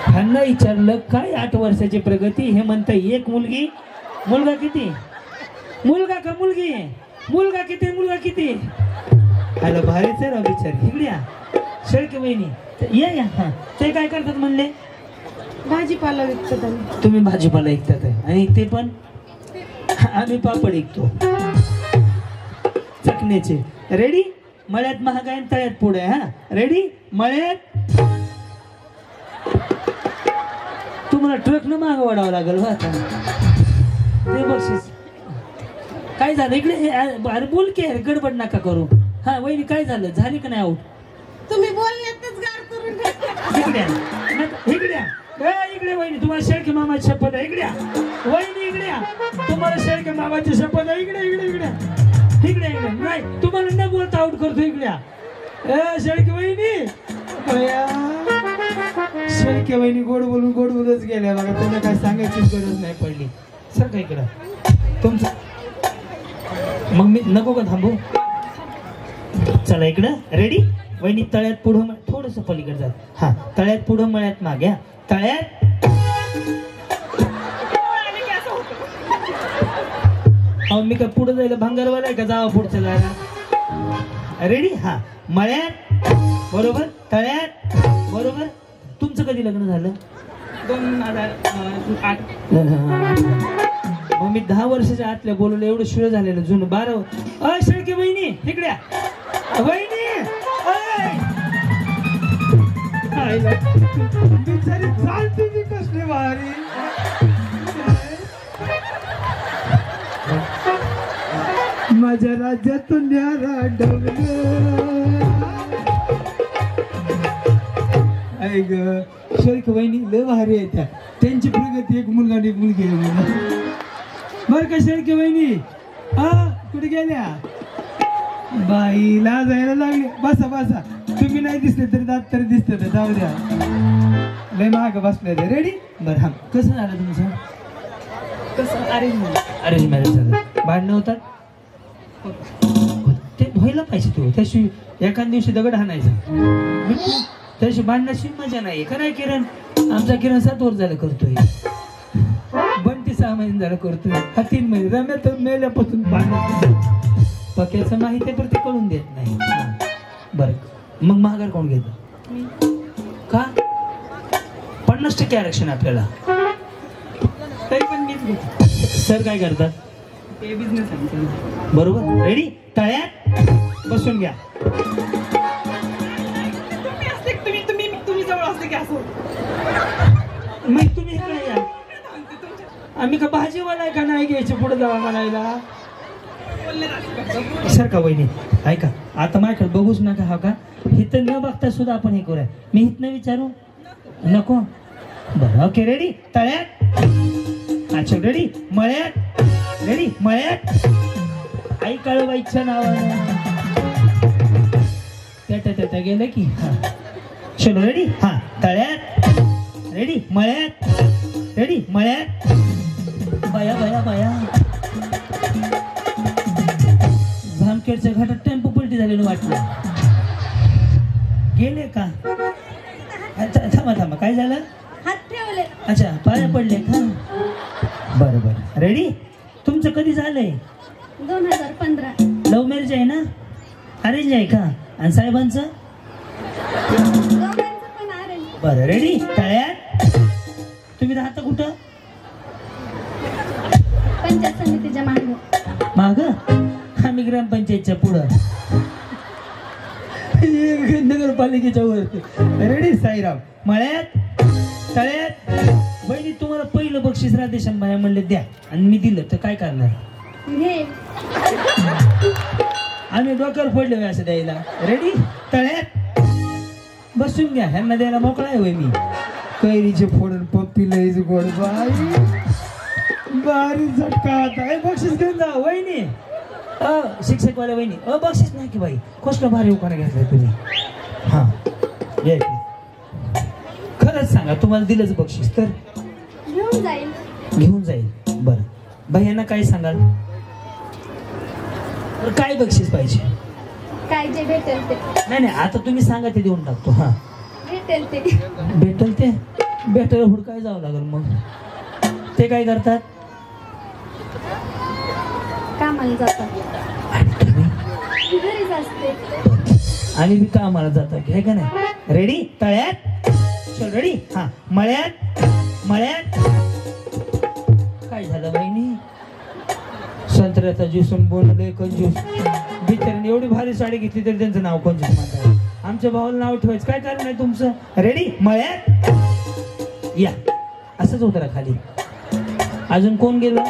ह्यांना विचारलं काय 8 वर्षाची प्रगती? हे म्हणता एक मुलगी. मुलगा किती? मुलगा का मुलगी? मुलगा किती? मुलगा किती? हॅलो भारीच आहे राव बिचारी. इकडे या. शेळके वहिनी या. हा ते काय करतात म्हणले? भाजीपाला विकतात. तुम्ही भाजीपाला विकतात आहे आणि ते पण? आम्ही पापड विकतो चकण्याचे. रेडी, मळ्यात महाग आहे, तळ्यात पुढे. हा रेडी, मळ्यात. तुम्हाला ट्रक न मागं वाढावं लागेल बा आता. ते बक्षीस काय झालं? इकडे अरे बोल की, गडबड नका करू. हा वहिनी काय झालं? झाली का नाही आऊट? तुम्ही बोलण्यातच गार करून इकडे इकडे वहिनी, तुम्हाला शेळके मामाची शपथ आहे. इकडे वहिनी, इकडे तुम्हाला शेळके मामाची शपथ आहे. इकडे इकडे इकडे इकडे इकडे. नाही तुम्हाला न बोलता आऊट करतो. इकडे शेळके वहिनी. शेळके वहिनी गोड बोलूनच गेल्या बघा. त्यांना काय सांगायची गरज नाही पडली. सर काय इकडं तुमचं. मग मी नको का थांबू? चला इकडं. रेडी, वहिनी तळ्यात पुढं थोडस पलीकडे जात. हा तळ्यात पुढं मळ्यात मागे. तळ्यात. अहो मी काय पुढे जायला भांगारवाला आहे का? जावा पुढच्या जायला. रेडी, हा मळ्यात बरोबर, तळ्यात बरोबर. तुमचं कधी लग्न झालं? 2008. मग मी 10 वर्षाच्या आतल्या बोलवलं. एवढं शिळ झालेलं जुनं 12. शेळके वहिनी इकडे वहिनी. बिचारी चालते ती कसली भारी. माझ्या राज्यातून न्यारा ऐक शेळके वहिनी लय भारी आहे. त्या त्यांची प्रगती एक मुलगा आणि एक मुलगी आहे बर का? शेळके वहिनी कुठे गेल्या? बाईला जायला लागले. बसा बसा. तुम्ही नाही दिसले तरी दात तरी दिसते. जाऊ द्या, लय माग बसले. रेडी, बरं. हा कसं झालं तुमचं? कसं? अरेंज मॅरेज झालं. भांडणं होतात ते व्हायला पाहिजे. तो त्याशिवाय एखाद दिवशी दगड हाणायचा. त्याशी भांडण्याची मजा नाही. खरं किरण? आमचा किरण 7 वर्ष झालं करतोय. बंटी 6 महिने झालं करतोय. हा 3 महिने. रम्या तर मेल्यापासून भांडण. पक्याचं माहिती आहे पण ते कळून देत नाही. बरं मग महागार कोण घेत? का? 50% आरक्षण आपल्याला. तरी पण मीच घेतो. सर काय करतात? ते बिझनेस आहे. बरोबर. रेडी, तळ्यात बसून घ्या. तुम्ही जवळ असते की असं? मग तुम्ही इकडे या. आम्ही का भाजीवाला आहे का नाही घ्यायची पुढे जावा म्हणायला. सर का वहिनी ऐका आता माझ्याकडे बघूच नका हा का इथं न बघता सुद्धा आपण हे करूया. मी इथनं विचारू नको बरं ओके रेडी तळ्यात अच्छा रेडी मळ्यात रेडी मळ्यात आई काळूबाईच्या नावानं त्या गेलं की हा चलो रेडी हा तळ्यात रेडी मळ्यात रेडी मळ्यात बाया बाया बाया जामखेडच्या घाटात टेम्पो पलटी झालेलं वाटलं गेले का थांबा थांबा काय झालं हात ठेवले अच्छा पाया पडले का बरं बरं रेडी तुमचं कधी झालंय 2015 लव्ह मॅरेज आहे ना अरेंज आहे का आणि साहेबांचं पण अरेंज. बरं रेडी तळ्यात तुम्ही राहता कुठं पंचायत समितीच्या मागे माग आम्ही ग्रामपंचायतच्या पुढं नगरपालिकेच्या वरती रेडी साईराम मळ्यात तळ्यात बहिणी तुम्हाला पहिलं बक्षीस राधेशंभाया म्हणले द्या आणि मी दिलं तर काय करणार घे. आम्ही डोक्यावर पडले असं द्यायला रेडी तळ्यात बसून घ्या ह्यांना द्यायला मोकळा आहे होय मी कैरीचे फोडून पप्पी लईच गोड बाई बारी झटका आता बक्षीस घेऊन जा वहिनी शिक्षकवाल्या वहिनी बक्षीस नाही की बाई कसलं भारी उखाणा घेतलाय तुम्ही हा या खरंच सांगा तुम्हाला दिलंच बक्षीस तर घेऊन जाईल बरं भैयांना काय सांगाल काय बक्षीस पाहिजे काय जे भेटेल ते नाही आता तुम्ही सांगा ते देऊन टाकतो हा भेटेल ते भेटेल ते भेटायला हुडकाय जावं लागेल मग ते काय करतात कामाला जातात आणि तुम्ही घरीच असते आणि मी कामाला जाता की का नाही रेडी तळ्यात चल रेडी हा मळ्यात मळ्यात काय झालं बहिणी संत्र्याचा ज्यूस बोलले कंजूस बिचाऱ्याने एवढी भारी साडी घेतली तरी त्यांचं नाव कंजूस म्हणतात आमच्या भावाला नाव ठेवायचं काय कारण आहे तुमचं रेडी मळ्यात या असंच उतरा खाली अजून कोण गेलं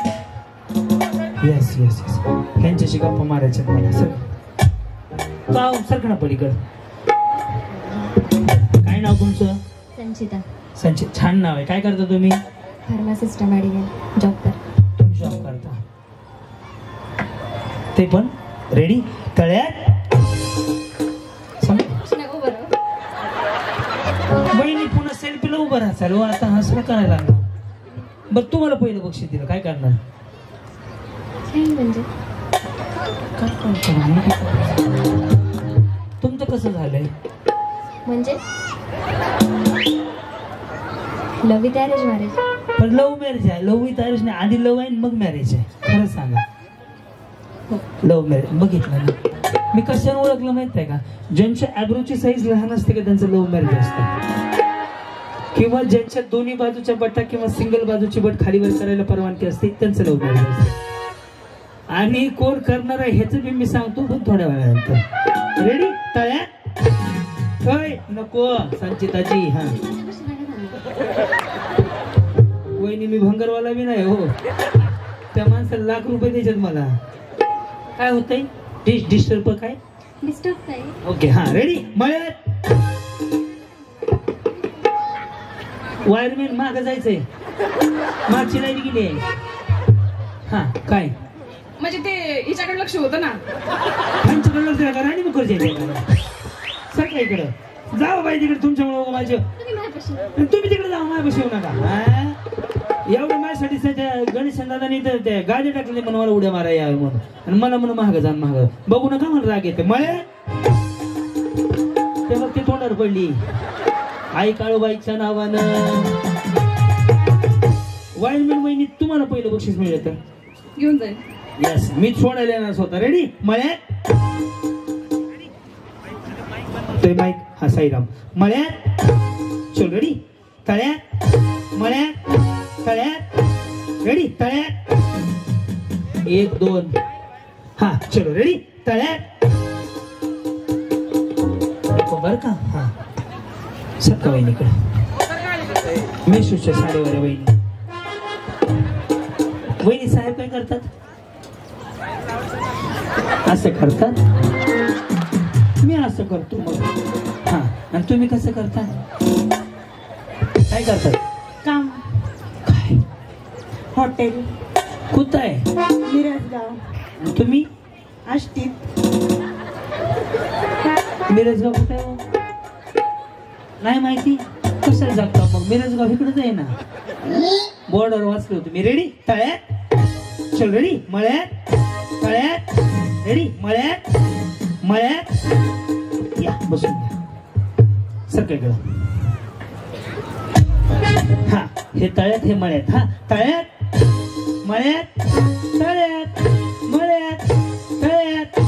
येस येस येस ह्यांच्याशी गप्पा मारायच्या मला सर सरकणा पलीकड काय नाव तुमचं संचिता संचित छान नाव आहे काय करता तुम्ही फार्मासिस्ट मेडिकल जॉब कर तुम्ही जॉब करता ते पण रेडी तळ्यात बहिणी पुन्हा सेल्फीला उभं राहा चालू आता हसणं करायला लागणार बरं तुम्हाला पहिलं बक्षीस दिलं काय करणार म्हणजे तुमचं कसं झालंय म्हणजे लव्ह विथ अरेंज मॅरेज पण लव्ह मॅरेज आहे लव्ह विथ अरेंज नाही आधी लव्ह आहे मग मॅरेज आहे खरं सांगा लव्ह मॅरेज बघितलं ना मी कशाने ओळखलं माहित आहे का ज्यांच्या ॲब्रोची साईज लहान असते का त्यांचं लव्ह मॅरेज असतं किंवा ज्यांच्या दोन्ही बाजूच्या बटा किंवा सिंगल बाजूची बट खालीवर करायला परवानगी असते त्यांचं लव्ह मॅरेज असतं आणि कोण करणार आहे ह्याच बी मी सांगतो पण थोड्या वेळानंतर रेडी तळ्यात नको संचिताजी हा वहिनी मी भंगरवाला बी नाही हो त्या माणसाला लाख रुपये द्यायच्यात मला काय होतंय डिस्टर्ब काय डिस्टर्ब काय ओके हा रेडी मळ्यात वायरमॅन माग जायचंय मागची लाईट गेली हा काय म्हणजे ते हिच्याकडे लक्ष होतं ना त्यांच्याकडे लक्ष द्या राणी मुखर सर काय इकडं जावा बाई तिकडे तुमच्यामुळे माझे तुम्ही तिकडे जावा माझ्यापाशी येऊ नका एवढं माझ्यासाठी गणेश दादानी तर ते गाडी टाकले म्हणून मला उड्या मारा यावं म्हणून आणि मला म्हणून महाग जाण महाग बघू नका म्हणून राग येते मळे ते मग ते तोंडावर पडली आई काळूबाईच्या नावानं वाईलमॅन महिनी तुम्हाला पहिलं बक्षीस मिळेल तर घेऊन जाईल यस मी सोडायला येणार स्वतः रेडी मळ्यात ते माईक हा साईराम मळ्यात चल रेडी तळ्यात मळ्यात तळ्यात रेडी तळ्यात 1 2 हा चलो रेडी तळ्यात बर का हा सत्ता वहिनीकडे मेशूच्या साडीवर वहिनी करतात? असं करतात. मी असं करतो मग. हा, आणि तुम्ही कसं करता? काय करतात? काम. काय? हॉटेल. कुठं आहे? मिरजगाव. तुम्ही? आष्टीत. मिरजगाव कुठं आहे? नाही माहिती. कशाला जगता मग? मिरजगाव इकडेच आहे ना. बॉर्डर वाचलं होतं मी. रेडी? तळ्यात. चल रेडी? मळ्यात. तळ्यात. रेडी? मळ्यात. मळ्यात. या बसून घ्या. सगळीकडं. हा, हे तळ्यात, हे मळ्यात. हा, तळ्यात, मळ्यात, तळ्यात, मळ्यात, तळ्यात.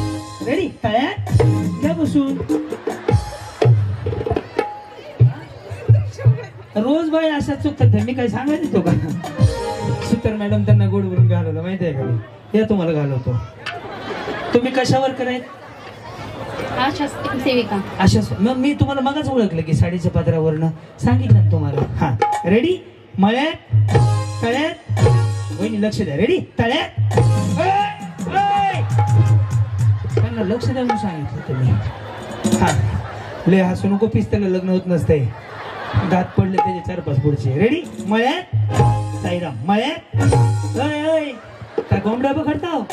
रेडी? तळ्यात. घ्या बसून. रोज बाई अशा चुकतात. मी काय सांगायचं तो का? सुतर मॅडम त्यांना गोड बोलून घालवलं माहिती आहे का? या तुम्हाला घालवतो. तुम्ही कशावर करायत? आशा सेविका. अशा मग मी तुम्हाला मगाच ओळखलं की साडीच्या पदरावरनं सांगितलं ना तुम्हाला. हा, रेडी? मळ्यात, तळ्यात. वहिनी लक्ष द्या. रेडी? तळ्यात. त्यांना लक्ष द्या म्हणून सांगितलं तुम्ही. हा, लय हसू नको. पिस्तला लग्न होत नसतंय. दात पडले त्याचे 4-5 पुढचे. रेडी? मळ्यात. साईराम. मळ्यात. काय कोंबड्या पकडता?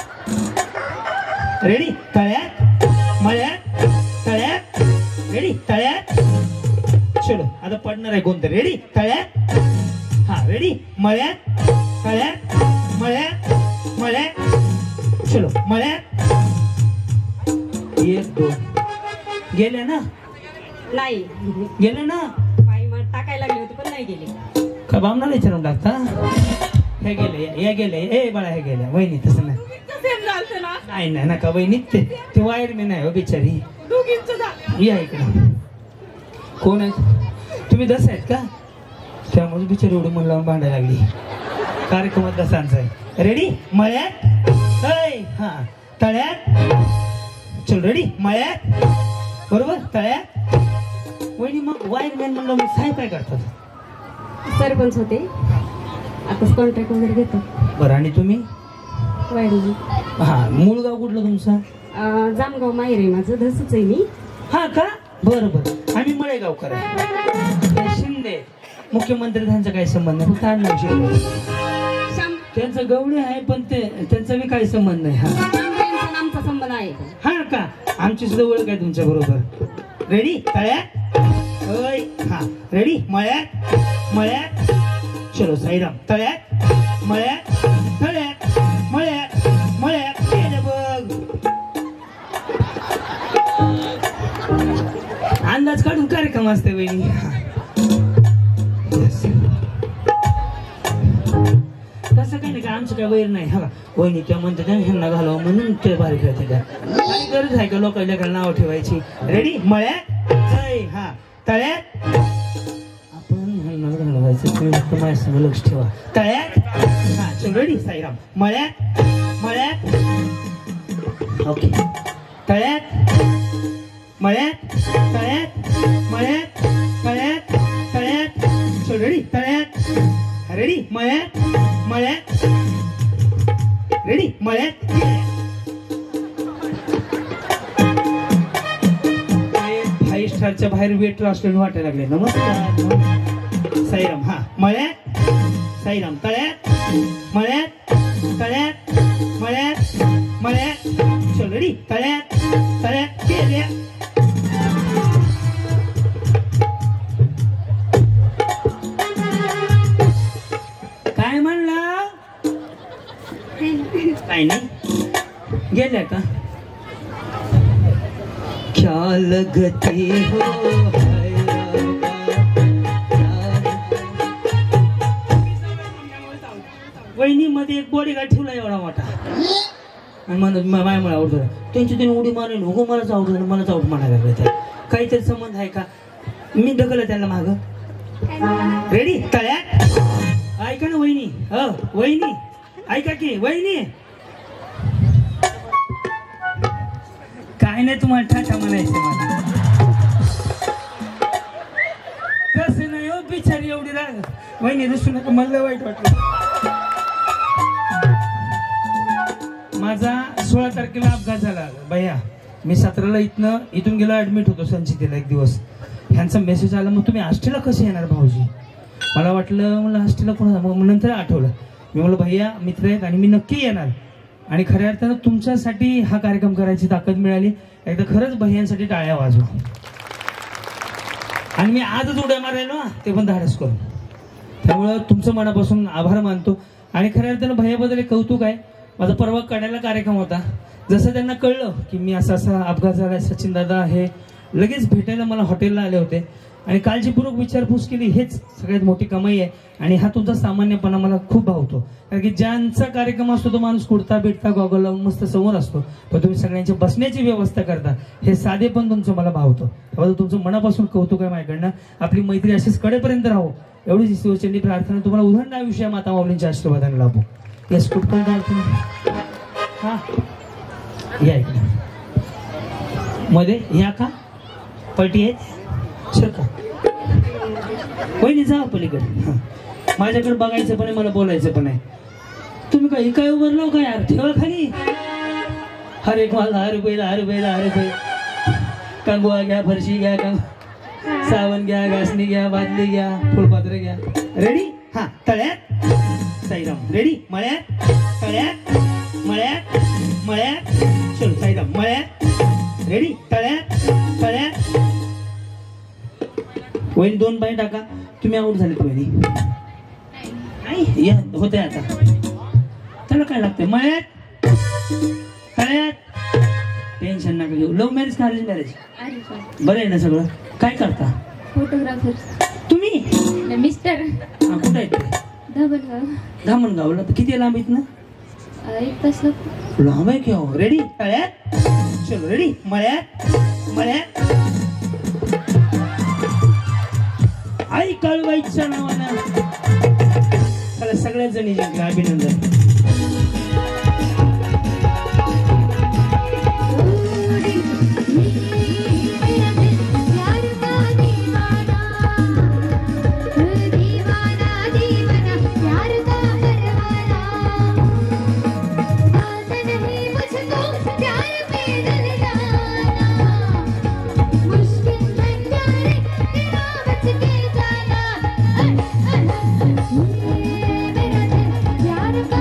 रेडी? तळ्यात, मळ्यात, तळ्यात. रेडी? तळ्यात. चलो आता पडणार आहे कोणतं. रेडी? तळ्यात. हा, रेडी? मळ्यात, तळ्यात, मळ्यात, मळ्यात. चलो मळ्यात. 1 2 गेले ना? नाही गेले ना? पाय मार टाकायला लागले होते पण नाही गेले. का बामणाला विचारून टाकता? हे गेले, हे गेले. ए बाळा हे गेल्या. वहिनी तसं नाही. नाही नाही नका वहिनी. ते वायरमॅन आहे हो बिचारी. या इकडे. कोण आहे? तुम्ही दस आहेत का? त्यामुळे बिचारी एवढी मन लावून भांडायला लागली. कार्यक्रमात दसांचा आहे. रेडी? मळ्यात. हा, तळ्यात. चल रेडी? मळ्यात. बरोबर? तळ्यात. वहिनी मग वायरमॅन म्हणलं मग साहेब काय करतात? सरपंच होते, आताच कॉन्ट्रॅक्ट वगैरे घेतो. बरं, आणि तुम्ही? वाढली. हा, मूळ गाव कुठलं तुमचं? जामगाव माहेर आहे माझं. धसच आहे मी. हा का? बरं बरं. आम्ही मळेगावकर आहे. शिंदे मुख्यमंत्री. त्यांचा काही संबंध नाही. फक्त आडनाव शिंदे. त्यांचं गवळी आहे पण ते त्यांचा बी काही संबंध नाही. हा, आमचा संबंध आहे. हा का? आमची सुद्धा ओळख आहे तुमच्या बरोबर. रेडी? तळ्यात. हा, रेडी? मळ्यात, मळ्यात. चलो साईराम. तळ्यात, मळ्यात, तळ्यात, मळ्यात, मळ्यात. गेलं बघ. अंदाज काढून कार्यक्रम असते वहिनी. तसं काही नाही का? आमचं काय वैर नाही. हा, वहिनी त्या म्हणतात ह्यांना घालावं म्हणून ते भारी खेळते. त्या गरज आहे का लोकांना नाव ठेवायची? रेडी? मळ्यात. हा, तळ्यात. आपण ह्यांना घालवायचं. तुम्ही फक्त माझ्या लक्ष ठेवा. तळ्यात. हा, चल रेडी? साईराम. मळ्यात, मळ्यात. ओके. तळ्यात, मळ्यात, तळ्यात, मळ्यात, तळ्यात, तळ्यात. चल रेडी? तळ्यात. रेडी? मळ्यात, मळ्यात. रेडी? मळ्यात. 5 स्टारच्या बाहेर वेटर असल्याने वाटायला लागले. नमस्कार साईराम. हा, मळ्यात, साईराम. तळ्यात, मळ्यात, तळ्यात, मळ्यात, मळ्यात. चल रेडी? तळ्यात, तळ्यात. गेल्या. काय म्हणला? काय नाही. गेल्या का? क्या लगती हो वहिनी मध्ये एक बॉडीगार्ड ठेवला एवढा मोठा. आणि म्हणत माय मला आवडतो. त्यांची त्यांनी उडी मारेल. हो मलाच आवडतो, मलाच आवड म्हणायला लागलं. काहीतरी संबंध आहे का? मी ढकललं त्यांना माग. रेडी? तळ्यात. ऐका ना वहिनी. हो वहिनी ऐका की. वहिनी काय नाही तुम्हाला ठाठा म्हणायचं मला. तसं नाही हो बिचारी एवढी राग. वहिनी दिसू नका. मला वाईट वाटलं. माझा 16 तारखेला अपघात झाला भैया. मी 17ला इथून गेलो, ऍडमिट होतो संचितेला एक दिवस. ह्यांचा मेसेज आला, मग तुम्ही आष्टीला कसे येणार भाऊजी? मला वाटलं मला आष्टीला कोणा, मग नंतर आठवलं. मी म्हणलं भैया मित्र आहेत आणि मी नक्की येणार. आणि खऱ्या अर्थानं तुमच्यासाठी हा कार्यक्रम करायची ताकद मिळाली. एकदा खरंच भैयांसाठी टाळ्या वाजवा. आणि मी आजच उड्या मारायलो ना, ते पण धाडस करून. त्यामुळं तुमचं मनापासून आभार मानतो. आणि खऱ्या अर्थानं भैयाबद्दल एक कौतुक आहे. माझा परवा कड्याला कार्यक्रम होता. जसं त्यांना कळलं की मी असा अपघात झालाय, सचिन दादा हे लगेच भेटायला मला हॉटेलला आले होते आणि काळजीपूर्वक विचारपूस केली. हेच सगळ्यात मोठी कमाई आहे. आणि हा तुमचा सामान्यपणा मला खूप भावतो. कारण की ज्यांचा कार्यक्रम असतो तो माणूस कुर्ता बिडता गॉगल लावून मस्त समोर असतो, पण तुम्ही सगळ्यांची बसण्याची व्यवस्था करता, हे साधे पण तुमचं मला भावतो. त्याबद्दल तुमचं मनापासून कौतुक आहे माझ्याकडनं. आपली मैत्री अशीच कडेपर्यंत राहो एवढीच शिवचंडी प्रार्थना. तुम्हाला उदाहरण आयुष्य माता माऊलींच्या आशीर्वादाने लाभो. येस कुठपर्यंत हा या इकडे मध्ये या का पलटी आहेत सर का वहिनी जा पलीकडे. माझ्याकडे बघायचं पण आहे, मला बोलायचं पण आहे. तुम्ही काय काय उभारलो का यार? ठेवा खाली. अरे माल 10 रुपये 10 रुपये 10 रुपये. कंगवा घ्या, फरशी घ्या, साबण घ्या, घासणी घ्या, बादली घ्या, फुलपात्र घ्या. रेडी? हा तळ्यात साईराम. रेडी? मळ्यात तळ्यात मळ्यात मळ्यात चल साईराम मळ्यात. रेडी? तळ्यात तळ्यात. वहिनी 2 पाय टाका. तुम्ही आऊट झाले वहिनी. नाही या होते आता. त्याला काय लागतंय? मळ्यात तळ्यात. टेन्शन नका घेऊ. लव्ह मॅरेज का अरेंज मॅरेज? बरं आहे ना सगळं? काय करता? फोटोग्राफर. तुम्ही मिस्टर. हा कुठं आहे ते? धामणगावला. तर किती लांब इथनं? 1 तास लांब आहे की हो. रेडी? तळ्यात चलो. रेडी? मळ्यात मळ्यात. आई कळवाईच्या नावानं चला सगळ्याच जणी जिंकल्या. अभिनंदन. प्यार का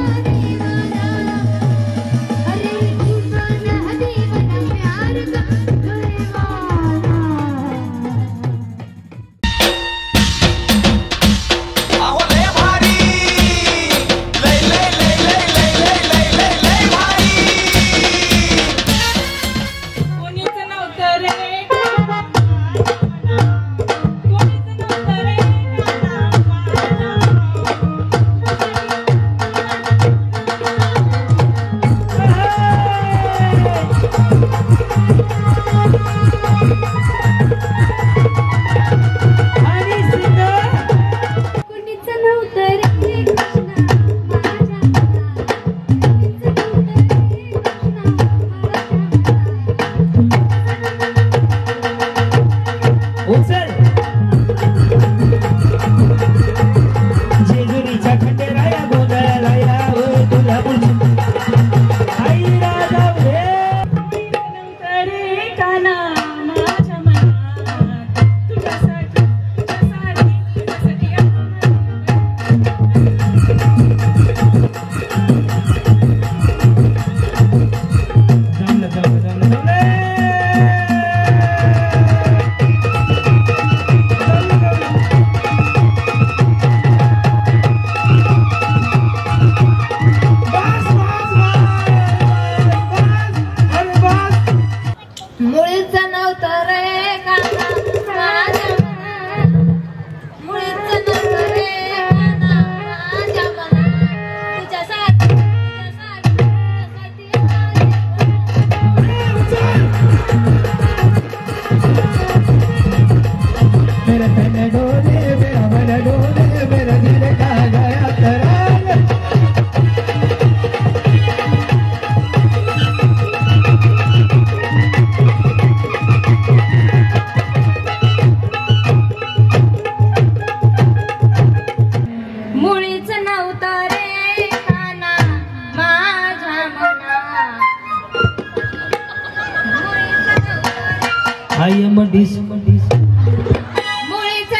आय एम डिस मुळीच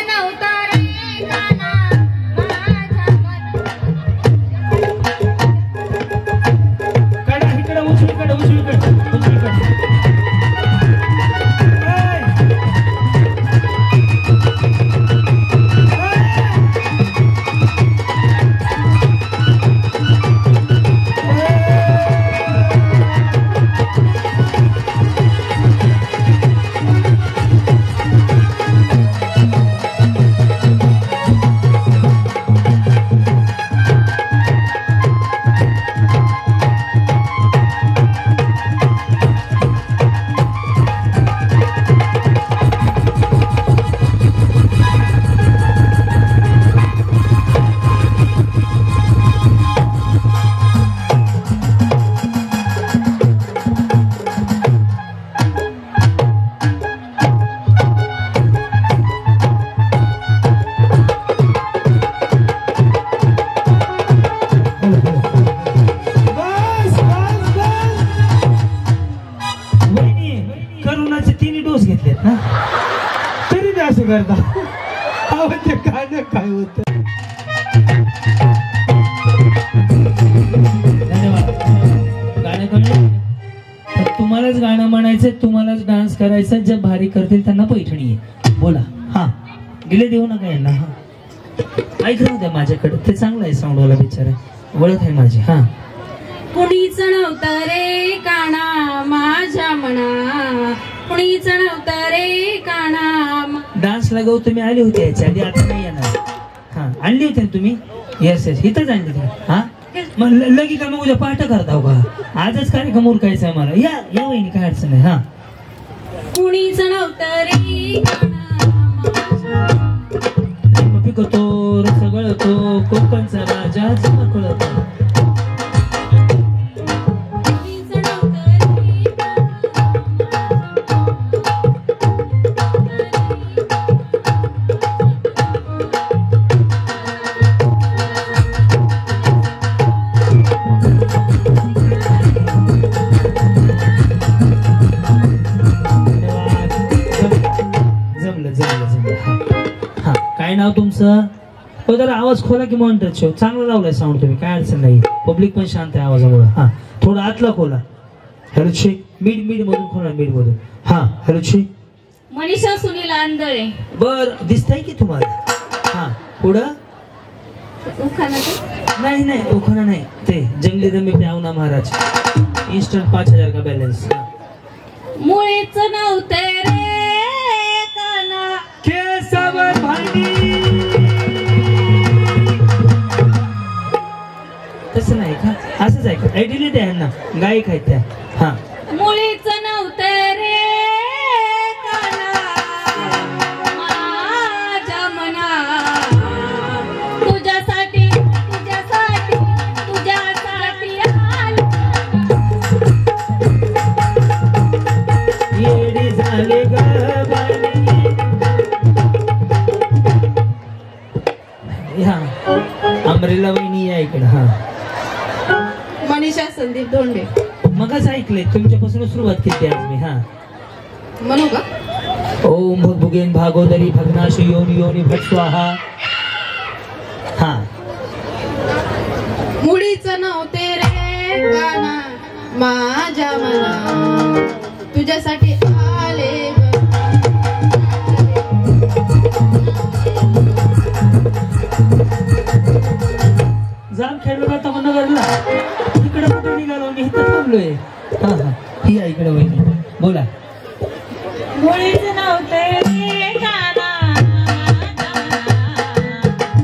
नव्हता रे काना माझ्या कडा इकडे उजवीकडे करोनाचे 3 डोस घेतलेत ना तरी ते असं करता आवडते काय ना काय होत. धन्यवाद. गाणं कळलं तर तुम्हालाच गाणं म्हणायचं, तुम्हालाच डान्स करायचा. जे भारी करतील त्यांना पैठणी आहे. बोला. हा दिले देऊ नका यांना. हा ऐकलं द्या माझ्याकडे, ते चांगलं आहे साऊंडवाला बिचारा, ओळख आहे माझी. हा कुणीच नव्हतं रे काना माझ्या मना, कुणीच नव्हतं रे काना. डान्स लगाव तुम्ही आले होते याच्या आधी, आता नाही येणार. हा आणली होती ना तुम्ही? येस येस इथंच आणली तुम्ही. हा मग लगी का मग उद्या पाठ करता का? आजच कार्यक्रम उरकायचा आहे मला. या या वहिनी काय अडचण नाही. हा कुणीच नव्हतं रे पिकतो रस गळतो कोकणचा राजा कळतो. काय नाव तुमचं? हो जरा आवाज खोला की मॉनिटर शो चांगला लावलाय साऊंड तुम्ही, काय अडचण नाही. पब्लिक पण शांत आहे आवाजामुळे. हा थोडा आतला खोला. हॅलो शेक मीड मधून खोला, मीड मधून. हा हॅलो शेक मनीषा सुनील आंधळे. बर दिसतंय की तुम्हाला? हा पुढं नाही नाही उखाणा नाही, ते जंगली दमे प्यावना महाराज इंस्टंट 5000 का बॅलन्स. मुळीच नव्हते रे काना केसावर भांडी. तसं नाही का? असंच आहे का? डिलीट आहे ना, गायक आहेत त्या. हा मुळीच नव्हते रे काना माझ्या मना, तुझ्यासाठी तुझ्यासाठी तुझ्यासाठी येडी झाले ग बाई. हा अमरेला वहिनी या इकडे. हा मनीषा संदीप धोंडे. मगच ऐकलंय तुमच्यापासून सुरुवात केली आज मी. हा म्हणू का? ओम भगभुगेन भागोदरी भग्नाश योनी योनी भट स्वाहा. हा मुळीच नव्हते रे काना माझ्या मना, तुझ्यासाठी आले जाम खेळलो का तमन नगरला? इकडे कुठे निघालो मी? इथं थांबलोय. हा हा ही आहे इकडे वहिनी. बोला. मुळीच नव्हते रे काना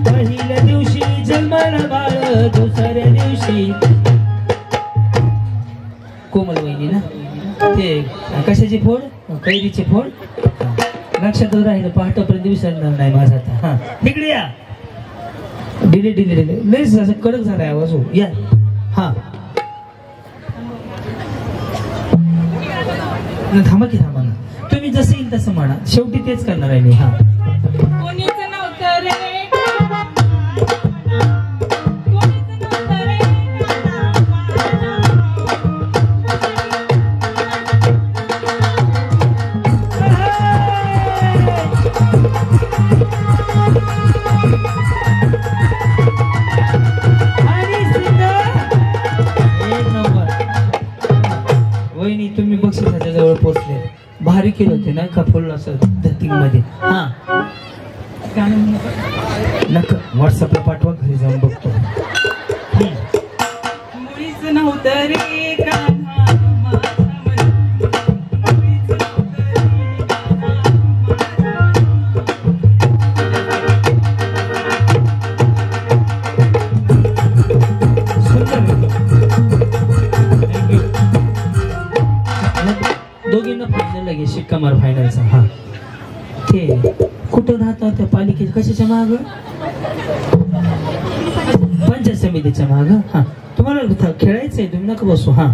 पहिल्या दिवशी जन्माला बाळ, दुसऱ्या दिवशी कोमल वहिनी ना, ते कशाची फोड? कैरीची फोड. लक्षातच राहिलं, पहाटपर्यंत विसरणार नाही माझा आता. हा इकडे या. डिले डिले डिले लयच असं कडक झालाय आवाज. हो या. हा थांबा की थांबा ना, तुम्ही जसं येईल तसं म्हणा, शेवटी तेच करणार आहे मी. हा कुणीच नव्हतं रे काना, कुणीच नव्हतं रे काना. बारीक केलं होते ना का फुल असं धतिंग मध्ये. हा नका व्हॉट्सअपला पाठवा, घरी जाऊन बघतो. मुळीच नव्हतं रे कान्हा दोघींना फायनल लगे शिक्का मार फायनलचा. हा ते कुठं राहतात त्या पालिकेच्या कशाच्या माग, पंचायत समितीच्या माग. हा तुम्हाला खेळायचंय, तुम्ही नका बसू. हा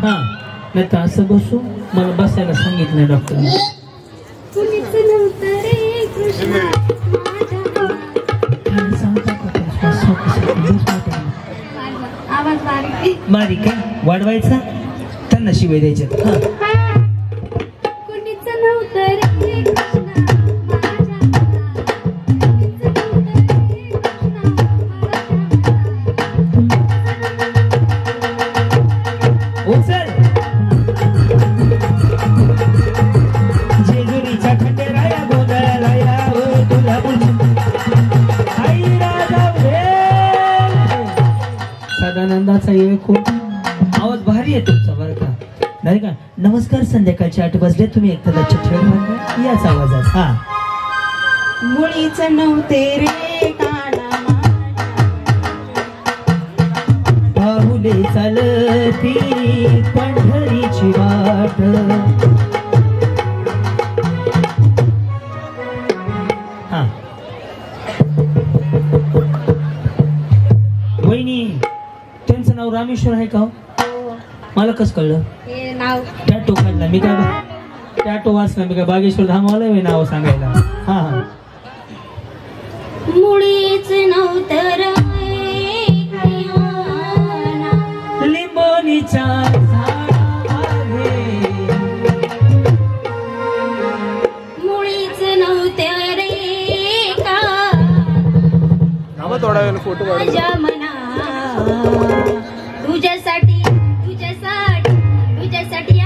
हा नाही तर असं बसू, मला बसायला सांगितलं डॉक्टर. बारीक आहे वाढवायचा, त्यांना शिवाय द्यायच्या. जेजुरीचा खंडेराया गोंधळाला या तुला सदानंदाचा खूप आवाज भारी आहे तुमचा बरं का, नाही का. नमस्कार, संध्याकाळचे 8 वाजले, तुम्ही एकदा लक्ष ठेवा याच आवाजात. हा मुळीच नव्हते रे काना पाहुले चालती पंढरीची वाट. हा वहिनी, त्यांचं नाव रामेश्वर आहे का हो? मला कसं कळलं? टॅटो काढला मी काय, टॅटो वाचला मी काय, बागेश्वर धामाला नाव सांगायला. हा हा मुळीच नव्हतं लिंबोनीच्या मुळीच नव्हत्या रे का थोडा वेळ फोटो माझ्या मना तुझ्यासाठी तुझ्यासाठी तुझ्यासाठी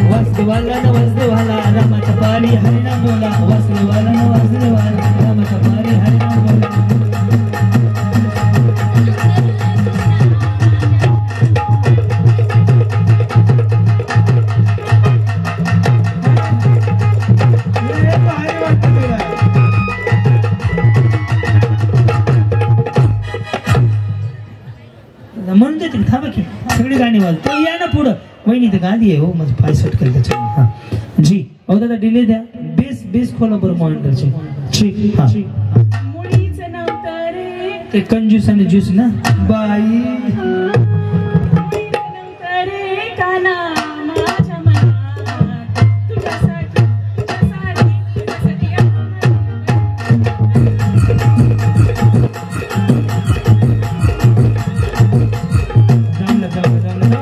वासदेवाला न वासदेवाला रामाचा पारी हरिनाम बोला. वासदेवाला न वासदेवाला रामाचा पारी हरिनाम बोला. म्हणून ते थांबा की सगळी गाणी वाजतो. या ना पुढं वहिनी तर गादी आहे हो, माझं पाय सटकेल त्याच्या. हा जी अहो दादा डिले द्या, बेस बेस खोला बरं मॉनिटरची. ठीक. हा मुळीच नव्हतं रे ते कंजूस आणि ज्यूस ना बाई. नव्हतं रे काना माझ्या मनात तुझ्यासाठी तुझ्यासाठी तुझ्यासाठी जमलं जमलं जमलं जमलं.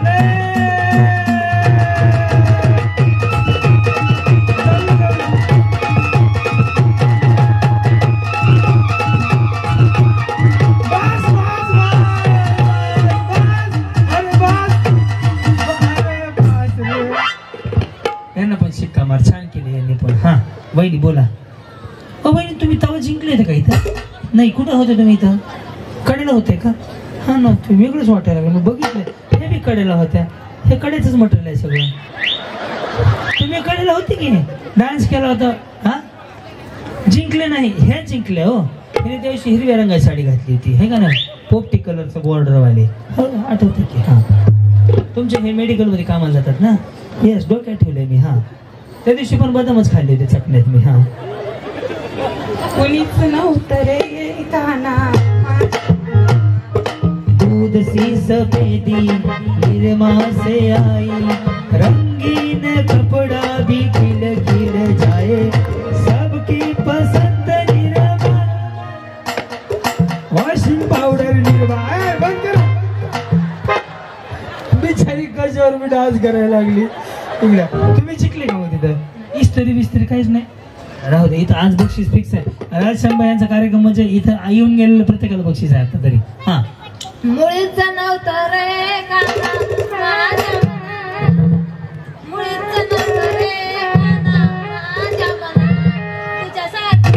यांना पण शिक्का मार छान केले यांनी पण. हा वहिनी बोला. अ वहिनी तुम्ही तवा जिंकले होते का इथं? नाही, कुठं होते तुम्ही इथं? कडेला होते का? हा ना, तुम्ही वेगळंच वाटायला लागलं. मग बघितलं हे बी कडेला होत्या, हे कडेच मटेरियल आहे सगळं. तुम्ही कडेला होते की डान्स केला होता. हा जिंकले नाही, हे जिंकले हो. हिने त्या दिवशी हिरव्या रंगाची साडी घातली होती हे का ना, पोपटी कलरचं बॉर्डर वाले. हो आठवते की. हा तुमच्या हे मेडिकल मध्ये कामाला जातात ना? येस, डोक्यात ठेवलंय मी. हा त्या दिवशी पण बदामच खाल्ले होते चटण्यात मी. हा मुळीच नव्हतं रे काना दूध सी सफेदी निरमा से आई, रंगीन कपड़ा भी खिल खिल जाए, सबकी पसंद निरमा. Washing powder Nirma. बिचारी कशावर मी डान्स करायला लागली. तुम्ही शिकले का मग तिथं? इस्त्री बिस्त्री काहीच नाही. राहू दे, इथं आज बक्षीस फिक्स आहे. राजशंभा यांचा कार्यक्रम म्हणजे इथं येऊन गेलेलं प्रत्येकाला बक्षीस आहे आता तरी. हा, मुळीच नव्हतं रे काना माझ्या मनात, मुळीच नव्हतं रे काना माझ्या मनात, तुझ्यासाठी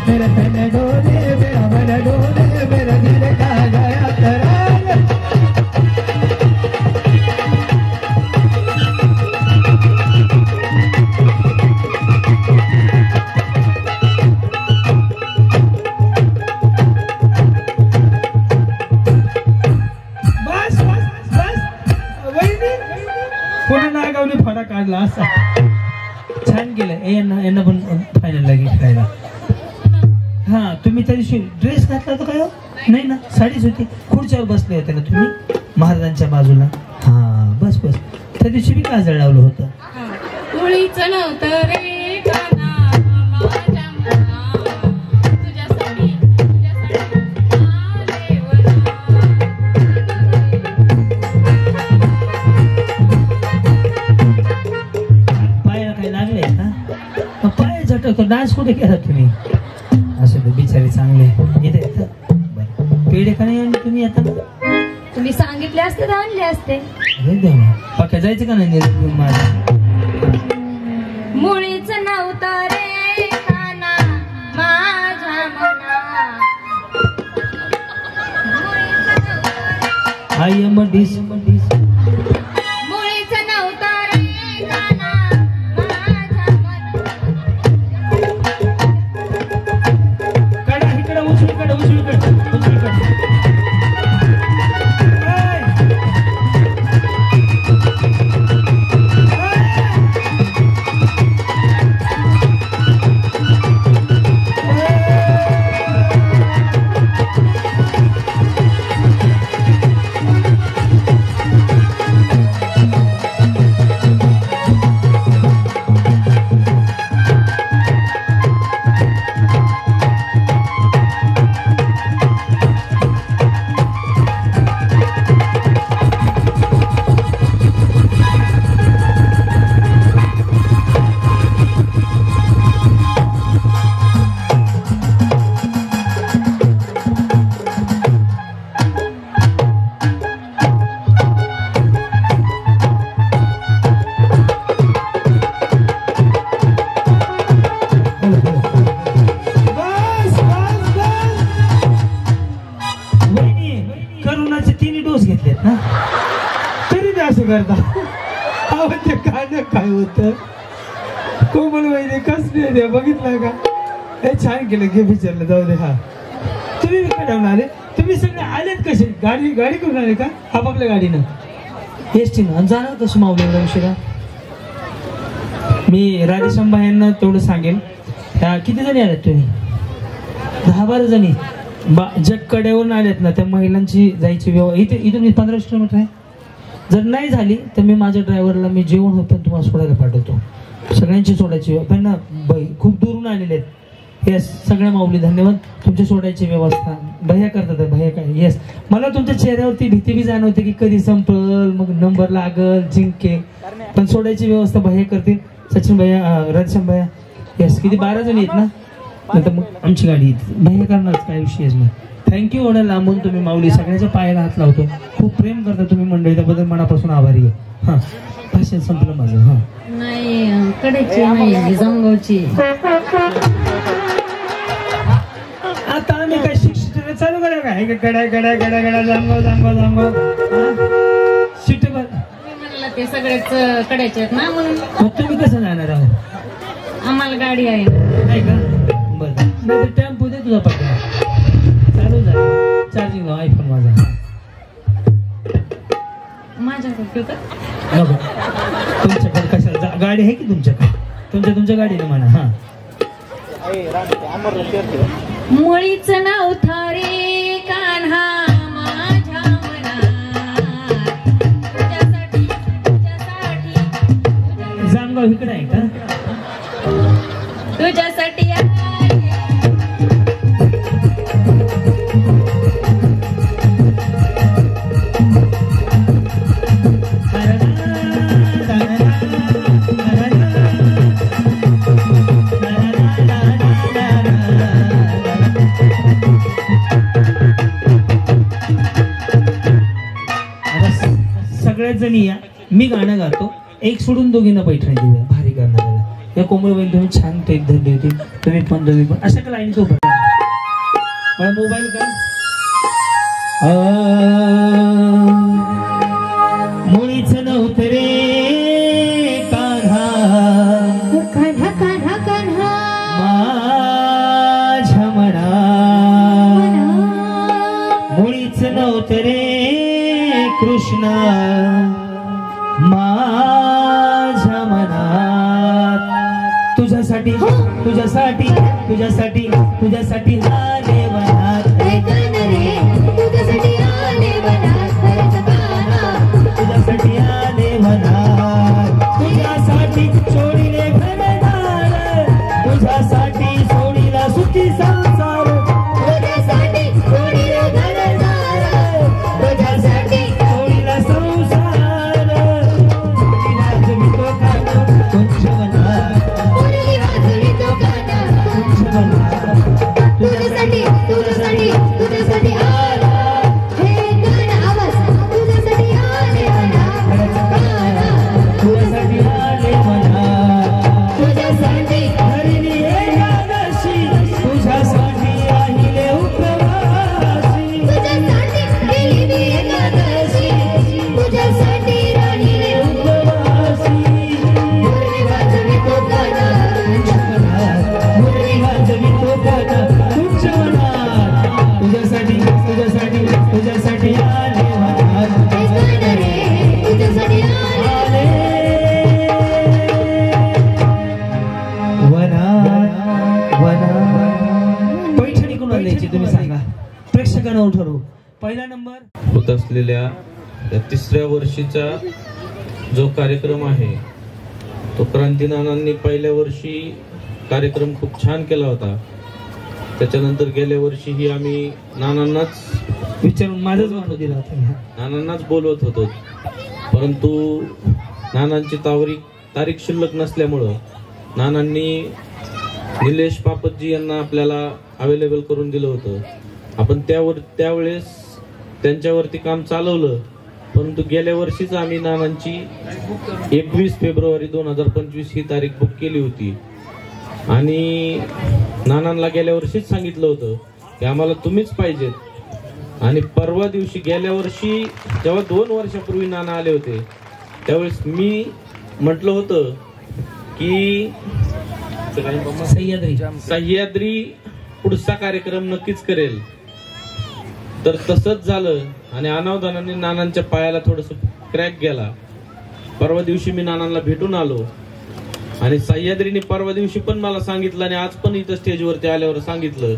मेरा तन डोले मेरा मन डोले मेरा दिल का गया करार. बस बस बस वहिनी पुन्हा नागावली फडा काढला असा. छान केलं. यांना पण फायनल लागेल खेळायला. हा, तुम्ही त्या दिवशी ड्रेस घातला होता काय हो? नाही ना, साडीच होती. खुर्च्यावर बसले होते ना तुम्ही महाराजांच्या बाजूला. हा बस बस, त्या दिवशी मी काजळ लावलं होतं. मुळीच नव्हतं रे काना माझ्या मनात, तुझ्यासाठी आले वना. पायाला काही लागलंय का? पाय झटकतो. डान्स कुठे केला तुम्ही? असं ते बिचारे चांगले इथे पेढे का नाही आणले तुम्ही आता? तुम्ही सांगितले असते तर आणले असते. पक्या जायचं का नाही माझं? मुळीच नव्हतं रे काना माझ्या मनात, आई एम डिस मुळीच नव्हतं रे काना माझ्या मनात. कडा इकडे उजवीकडे उजवीकडे उजवीकडे. काय होत कोमल वहिनी कसली दे बघितलं का? हे छान केलं. घे विचारलं, जाऊ दे. हा, तुम्ही कडवून आले? तुम्ही सगळे आलेत कसे? गाडी करून आले का? आपापल्या गाडीनं एसटीनं जाणार कसं मावले एवढ्या उशिरा? मी राजशंभा यांना तेवढं सांगेन. किती जणी आल्यात तुम्ही? 10-12 जणी. ज्या कड्यावरून आल्यात ना त्या महिलांची जायची व्यवस्था इथून 15 किलोमीटर आहे. जर नाही झाली तर मी माझ्या ड्रायव्हरला मी जेवण होतं तुम्हाला सोडायला पाठवतो. सगळ्यांची सोडायची. पण ना खूप दूरून आलेले आहेत. येस, सगळ्या माऊली धन्यवाद. तुमच्या सोडायची व्यवस्था भैया करतात. भैया काय, येस. मला तुमच्या चेहऱ्यावरती भीती बी जाणवते की कधी संपल, मग नंबर लागल, जिंके. पण सोडायची व्यवस्था भैया करतील. सचिन भैया, राजशंभा भैया. येस, किती 12 जणी आहेत ना? नंतर मग आमची गाडी भैया करणार, काय विषयच नाही. थँक्यू. एवढ्या लांबून तुम्ही माऊली सगळ्याच्या पायाला हात लावतो. खूप प्रेम करता तुम्ही मंडळी, त्याबद्दल मनापासून आभारी आहे. हा, भाषण संपलं माझं. हा नाही, कडेची नाही, जंगवची. आता आम्ही काय शिक्षण चालू करा काय? गड्या गड्या गड्या गड्या जांगो जांगो जांगो शिट. म्हणलं ते सगळेच कड्याचे आहेत ना, म्हणून. मग तुम्ही कसं जाणार आहोत? आम्हाला गाडी आहे नाही का? बरं, टेम्पो दे तुझा पकडा. चालू झालं चार्जिंग लाव आयफोन माझा. माझ्याकडे का? नको, तुमच्याकडे कशा गाडी आहे की तुमच्याकडे? तुमच्या गाडीने म्हणा. हा, मुळीच नव्हता रे कान्हा माझ्या मनात, तुझ्यासाठी जामगाव इकडे आहे का? तुझ्यासाठी पैठणी या, मी गाणं गातो, एक सोडून दोघींना पैठणी देऊया, भारी करणार या कोमलबाई तुम्ही छान टेक धरली होती, तुम्ही पण दोघी पण अशा का लाईनीत उभं मला मोबाईल का मुळीच नव्हतं रे कान्हा कान्हा कान्हा कान्हा माझ्या मना मुळीच नव्हतं रे कृष्ण माझ्या मनात तुझ्यासाठी तुझ्यासाठी तुझ्यासाठी तुझ्यासाठी आले वनात तुझ्यासाठी आले वनात तुझ्यासाठी आले वनात तुझ्यासाठी सोडीले घरदार तुझ्यासाठी सोडीला सुखी संसार तुझ्यासाठी सोडीला घरदार तुझ्यासाठी सोडीला संसार वाजवितो काना तुझ्या वनात मुरली वाजवितो काना तुझ्या वनात तुझ्यासाठी तुझ्यासाठी तुझ्यासाठी आला हे गाणं आवाज तुझ्यासाठी आले वनात तुझ्यासाठी आले वनात तुझ्यासाठी हरिणी एकादशी तुझ्यासाठी राहिले उपवासी तुझ्यासाठी गेली मी एकादशी तुझ्यासाठी राहिले उपवासी मुरली वाजवितो काना मुरली वाजवितो काना तुझ्या वनात तुझ्यासाठी तुझ्यासाठी तुझ्यासाठी आले वनात हे गाणं रे तुझ्यासाठी आले पैठणी कोणाला द्यायची तुम्ही सांगा, प्रेक्षकांवर ठरवू. पहिला नंबर होत असलेल्या या 3ऱ्या वर्षीचा जो कार्यक्रम आहे तो क्रांती नानांनी पहिल्या वर्षी कार्यक्रम खूप छान केला होता. त्याच्यानंतर गेल्या वर्षीही आम्ही नानांनाच विचारून माझंच मानू दिला होता. नानांनाच बोलवत होतो, परंतु नानांची तारीख शिल्लक नसल्यामुळं नानांनी निलेश पापतजी यांना आपल्याला अवेलेबल करून दिलं होतं. आपण त्यावेळेस त्यांच्यावरती काम चालवलं, परंतु गेल्या वर्षीच आम्ही नानांची 21 फेब्रुवारी 2025 ही तारीख बुक केली होती आणि नानांना गेल्या वर्षीच सांगितलं होतं की आम्हाला तुम्हीच पाहिजेत. आणि परवा दिवशी गेल्या वर्षी जेव्हा 2 वर्षापूर्वी नाना आले होते त्यावेळेस मी म्हटलं होतं की सह्याद्री पुढचा कार्यक्रम नक्कीच करेल. तर तसंच झालं आणि अनावधानाने नानांच्या पायाला थोडस क्रॅक गेला. परवा दिवशी मी नानांना भेटून आलो आणि सह्याद्रीने परवा दिवशी पण मला सांगितलं आणि आज पण इथं स्टेजवरती आल्यावर सांगितलं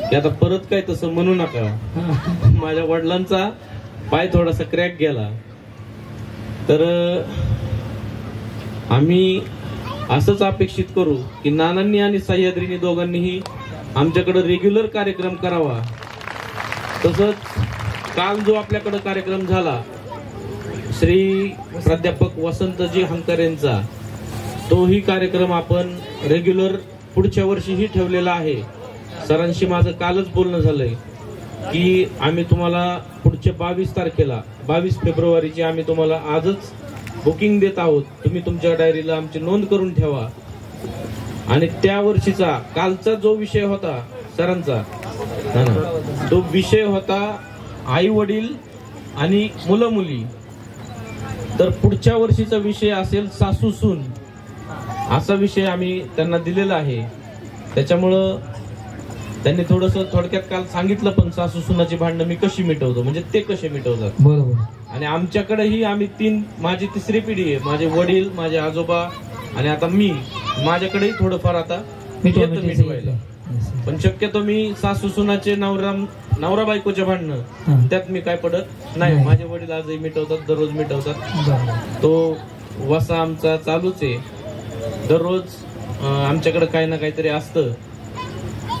की आता परत काय तसं म्हणू नका. माझ्या वडिलांचा पाय थोडासा क्रॅक गेला. तर आम्ही असंच अपेक्षित करू की नानांनी आणि सह्याद्रीने दोघांनीही आमच्याकडे रेग्युलर कार्यक्रम करावा. तसंच काल जो आपल्याकडे कार्यक्रम झाला श्री प्राध्यापक वसंतजी हंकर यांचा, तोही कार्यक्रम आपण रेग्युलर पुढच्या वर्षीही ठेवलेला आहे. सरांशी माझं कालच बोलणं झालंय की आम्ही तुम्हाला पुढच्या 22 तारखेला 22 फेब्रुवारीची आम्ही तुम्हाला आजच बुकिंग देत आहोत. तुम्ही तुमच्या डायरीला आमची नोंद करून ठेवा. आणि त्या वर्षीचा कालचा जो विषय होता सरांचा, तो विषय होता आई वडील आणि मुलं मुली. तर पुढच्या वर्षीचा विषय असेल सासू सून, असा विषय आम्ही त्यांना दिलेला आहे. त्याच्यामुळं त्यांनी थोडक्यात काल सांगितलं पण सासू सुनाची भांडणं मी कशी मिटवतो, म्हणजे ते कसे मिटवतात. बरोबर. आणि आमच्याकडेही आम्ही माझी 3री पिढी आहे. माझे वडील, माझे आजोबा आणि आता मी, माझ्याकडेही थोडंफार आता येतं मिटवायला. पण शक्यतो मी सासू सुनाचे नवरा बायकोच्या भांडणं त्यात मी काय पडत नाही. माझे वडील आजही मिटवतात, दररोज मिटवतात. तो वसा आमचा चालूच आहे. दररोज आमच्याकडे काही ना काहीतरी असतं.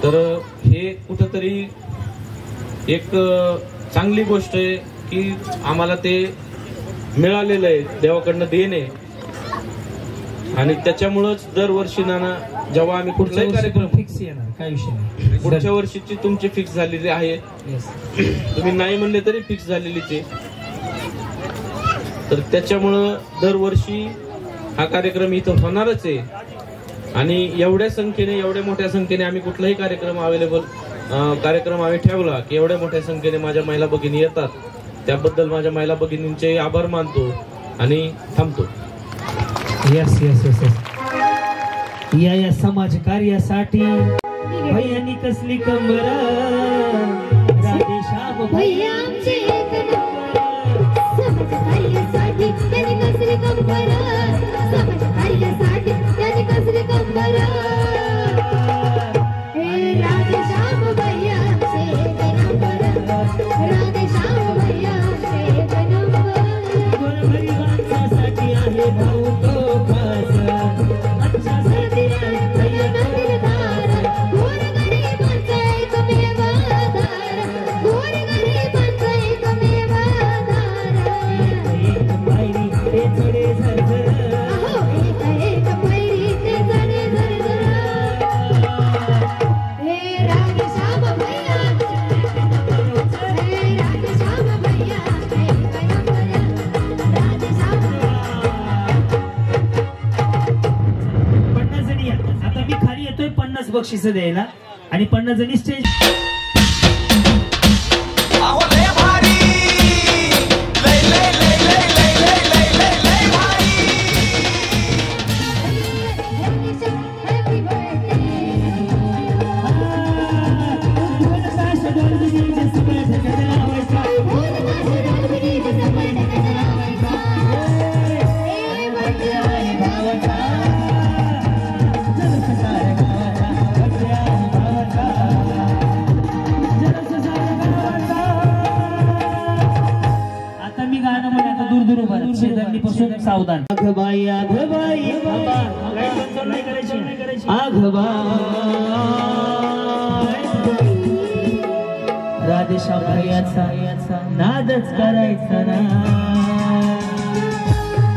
तर हे कुठंतरी एक चांगली गोष्ट आहे की आम्हाला ते मिळालेलं आहे, देवाकडनं देणे. आणि त्याच्यामुळंच दरवर्षी नाना जेव्हा आम्ही कुठलाही कार्यक्रम फिक्स येणार, काय विषय नाही. पुढच्या वर्षीची तुमची फिक्स झालेली आहे, तुम्ही नाही म्हणले तरी फिक्स झालेलीच आहे. तर त्याच्यामुळं दरवर्षी हा कार्यक्रम इथं होणारच आहे. आणि एवढ्या मोठ्या संख्येने आम्ही कुठलाही कार्यक्रम आम्ही ठेवला की एवढ्या मोठ्या संख्येने माझ्या महिला भगिनी येतात. त्याबद्दल माझ्या महिला भगिनींचे आभार मानतो आणि थांबतो. Yes yes yes yes. या समाज कार्यासाठी भैयानी कसली कंबर, राधेश्याम भैया आमचे एक नंबर, समाज कार्यासाठी त्यांनी कसली कंबर, समाज कार्यासाठी त्यांनी कसली कंबर. हे राधेश्याम भैया आमचे एक नंबर, राधेश्याम भैया आमचे एक नंबर. गरिबांसाठी आहे भाऊ तो खास, आमच्यासाठी भैया बक्षीस द्यायला आणि 50 जणी स्टेज. सावधान. आघबाई आघबाई राधेश्याम भैयाचा नादच करायचा ना.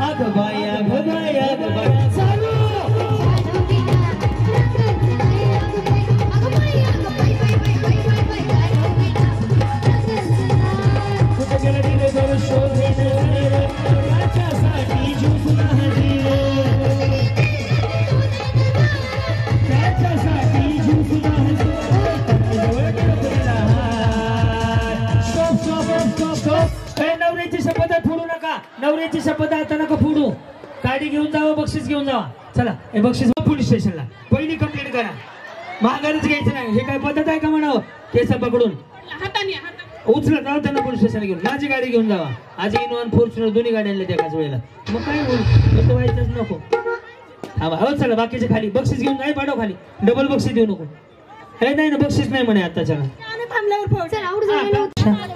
आघबाई आघबाई आघबाई चालू. कुठे गेला दिले दोन शोधे त्याच्यासाठी झुकून हजीर, त्याच्यासाठी झुकून हजीर. नवऱ्याची शपथ फोडू नका, नवऱ्याची शपथ आता नका फोडू. गाडी घेऊन जावा, बक्षीस घेऊन जावा. चला हे बक्षीस पोलीस स्टेशनला पहिली कंप्लेंट करा. महागारीच घ्यायचं नाही. हे काय पद्धत आहे का म्हणावं? केस पकडून उचलत जाऊ त्यांना पोलीस स्टेशनला घेऊन. माझी गाडी घेऊन जावा. आज इनोव्हा फॉर्च्युनर दोन्ही गाड्या आणल्या एकाच वेळेला. मग काय होईल? व्हायचंच नको. हो चला बाकीचे खाली बक्षीस घेऊन जाय. पाठव खाली. डबल बक्षीस देऊ नको. हे नाही ना बक्षीस नाही म्हणे आताच्या.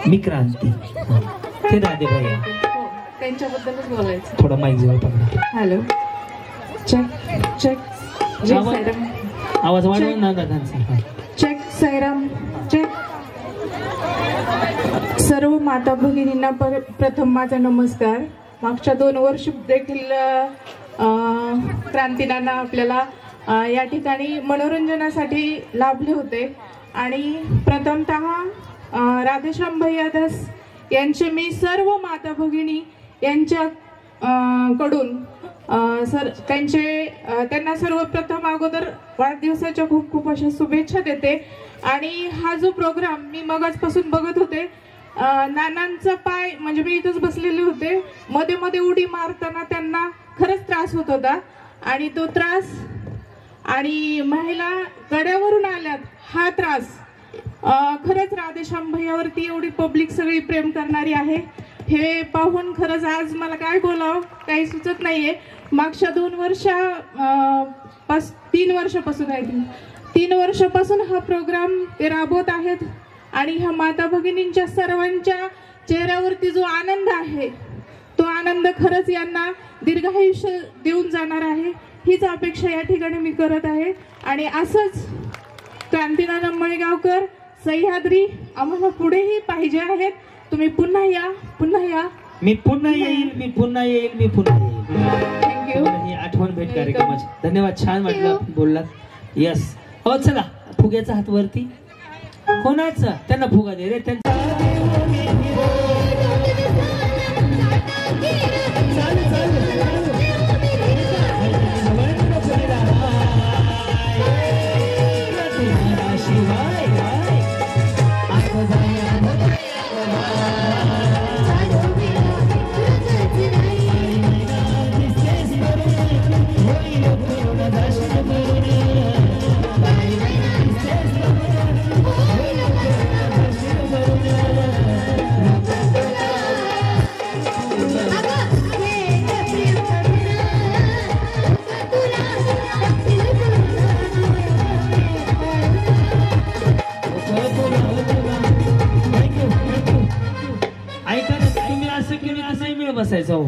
मी क्रांती ते दादे भैया त्यांच्याबद्दलच बोलायचं. थोडा माईक जवळ पकडा. Hello check check. आवाज वाढवून ना दादांचा. Check Sairam check. सर्व माता भगिनींना प्रथम माझा नमस्कार. मागच्या 2 वर्ष देखील क्रांतीनाना आपल्याला या ठिकाणी मनोरंजनासाठी लाभले होते आणि प्रथमतः राधेश्याम भैया दास यांचे मी सर्व माता भगिनी यांच्या कडून त्यांना सर्वप्रथम अगोदर वाढदिवसाच्या खूप खूप अशा शुभेच्छा देते. आणि हा जो प्रोग्राम मी मगाचपासून बघत होते, नानांचा पाय म्हणजे मी इथंच बसलेले होते, मध्ये मध्ये उडी मारताना त्यांना खरंच त्रास होत होता. आणि तो त्रास आणि महिला गड्यावरून आल्यात हा त्रास खरंच राधेश्याम भैयावरती एवढी पब्लिक सगळी प्रेम करणारी आहे हे पाहून खरंच आज मला काय बोलावं काही सुचत नाहीये. मागच्या 3 वर्षापासून आहे 3 वर्षापासून हा प्रोग्राम ते राबवत आहेत. आणि ह्या माता भगिनींच्या सर्वांच्या चेहऱ्यावरती जो आनंद आहे तो आनंद खरंच यांना दीर्घायुष्य देऊन जाणार आहे हीच अपेक्षा या ठिकाणी मी करत आहे. आणि असंच क्रांतीनाना मळेगावकर सह्याद्री आम्हाला पुढेही पाहिजे आहेत. तुम्ही पुन्हा या पुन्हा या. मी पुन्हा येईल मी पुन्हा येईल मी पुन्हा येईल. थँक्यू. ही आठवण भेट कार्यक्रमाची. धन्यवाद. छान वाटलं बोललात. यस. हो चला फुग्याचा हात वरती. कोणाचा? त्यांना फुगा दे रे. त्यांचा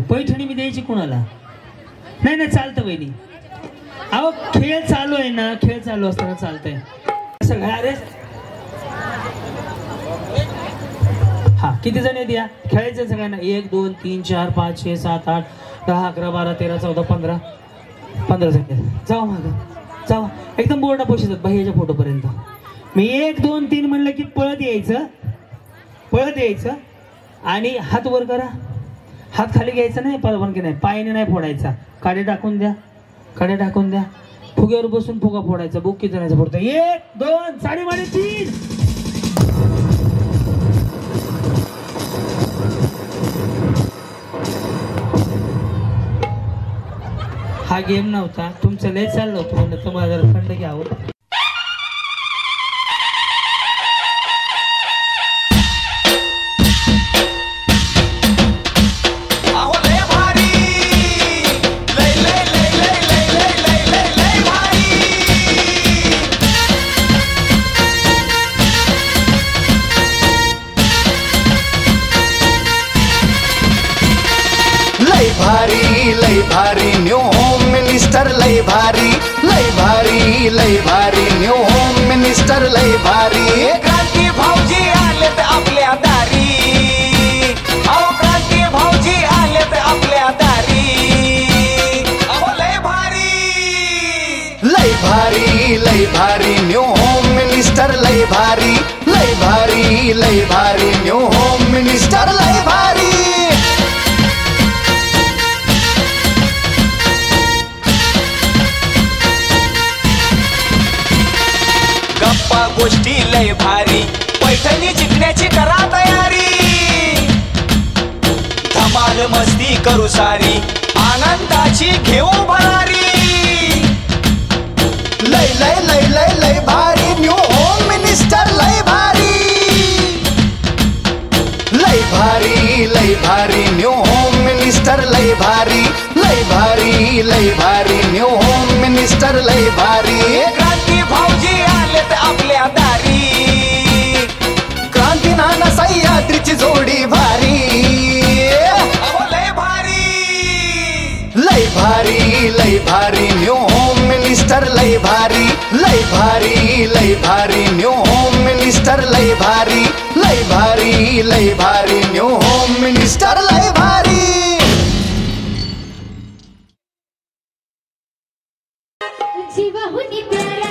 पैठणी मी द्यायची कोणाला? नाही नाही चालतं वहिनी. अहो खेळ चालू आहे ना, खेळ चालू असताना चालतंय सगळं. अरे हा किती जण आहेत या खेळायचं सगळ्यांना? 1 2 3 4 5 6 7 8 10 11 12 13 14 15 15 जण. जाऊ मागं जाऊ, एकदम बोर्डा पोषितात बाह्याच्या फोटोपर्यंत. मी 1 2 3 म्हणलं की पळत यायचं आणि हात वर करा. हात खाली घ्यायचा नाही, परवानगी नाही, पायाने नाही फोडायचा. काडे टाकून द्या, फुग्यावर बसून फुगा फोडायचा. बुक किती जणांचा फोडतो? 1 2 साडी माडी 3. हा गेम नव्हता तुमचं, लय चाललं होतं म्हणलं तुम्हाला जरा थंड घ्यावं. लय भारी न्यू होम मिनिस्टर, लय भारी न्यू होम मिनिस्टर, लय भारी. क्रांती भाऊजी आलेत आपल्या दारी, अहो क्रांती भाऊजी आलेत आपल्या दारी. अहो लय भारी न्यू होम मिनिस्टर, लय भारी न्यू होम मिनिस्टर, लय भारी. गप्पा गोष्टी लय भारी, पैठणी जिंकण्याची करा तयारी. धमाल मस्ती करू सारी, आनंदाची घेऊ भरारी. लय भारी न्यू होम मिनिस्टर, लय भारी न्यू होम मिनिस्टर, लय भारी न्यू होम मिनिस्टर, लय भारी. क्रांती भाऊजी आलेत आपल्या दारी, क्रांती नाना सह्याद्रीची जोडी भारी. लय भारी न्यू होम मिनिस्टर, लय भारी न्यू होम मिनिस्टर, लय भारी न्यू होम मिनिस्टर, लय भारी. जीवा होती प्यारा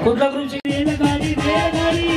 कुठला ग्रुपची रेलगाडी रेलगाडी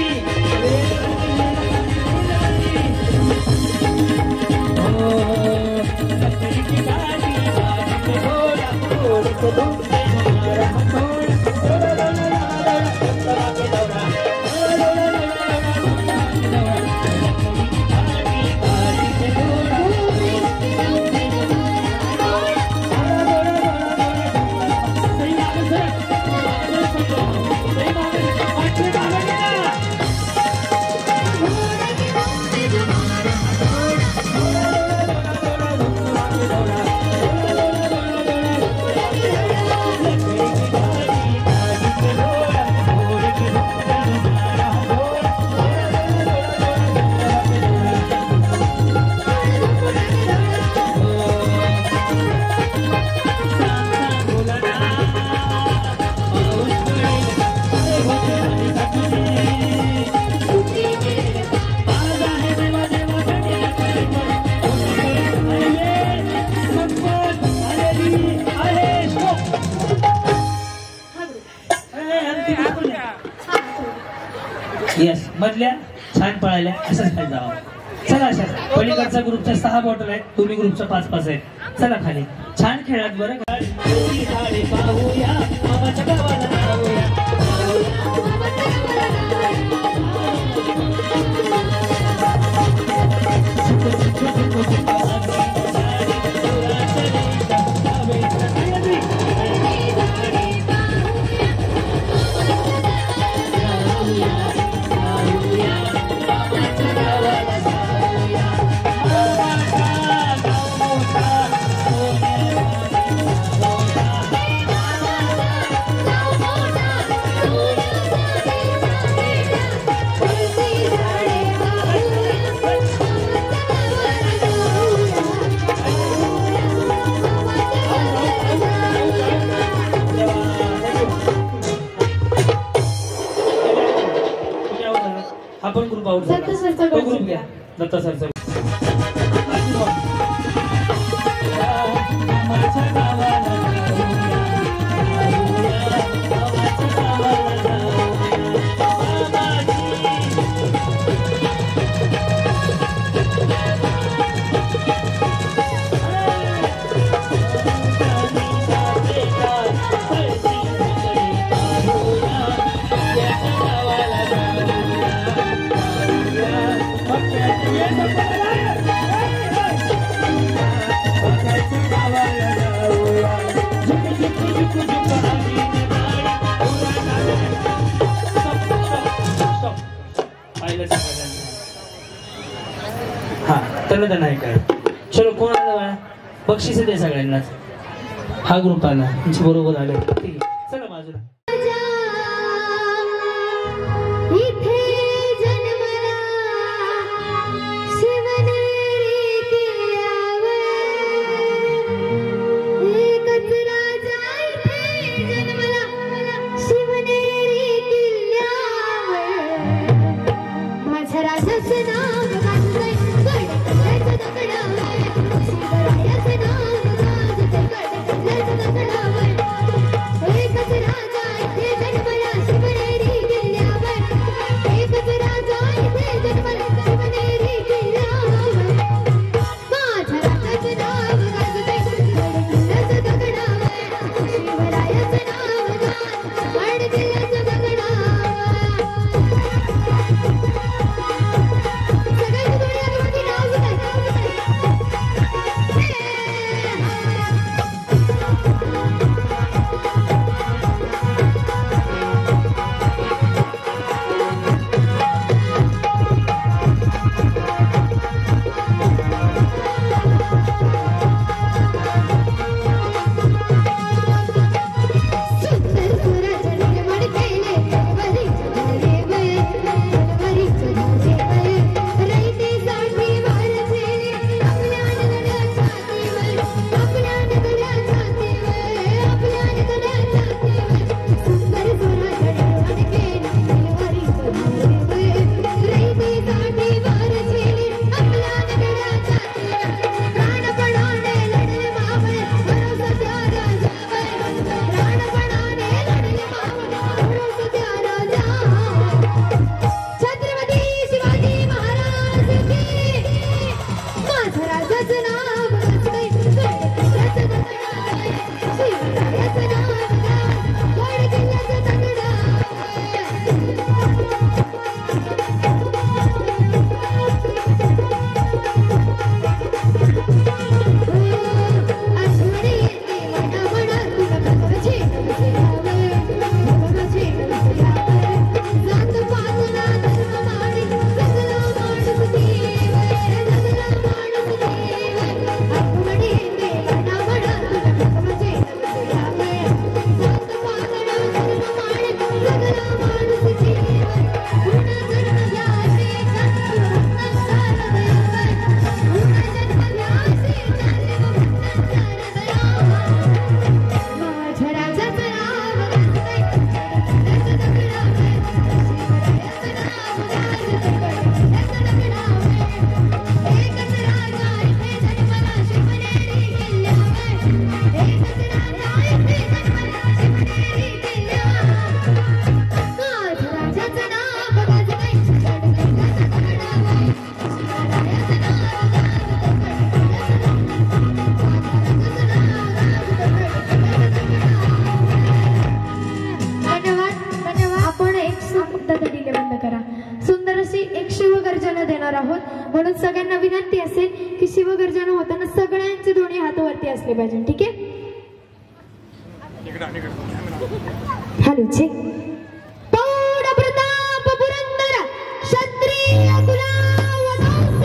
मधल्या छान पळाल्या असंच खाली जावं. चला अशा पलीकडच्या ग्रुपच्या 6 बॉटल आहेत, तुम्ही ग्रुपच्या 5-5 आहेत. चला खाली छान खेळात बरं. पाहूया मामाच्या गावाला जाऊया. आपण ग्रुप आउट झाला. तो ग्रुप घ्या दत्ता सरचा. नाही काय. चलो कोण आलं बाळा, बक्षीस दे सगळ्यांनाच. हा ग्रुप आला बरोबर आले. ठीक आहे चला बाजूला. असले पाहिजे. ठीक आहे. Hello check. पौड प्रताप पुरंदर क्षत्रिय कुलावतंस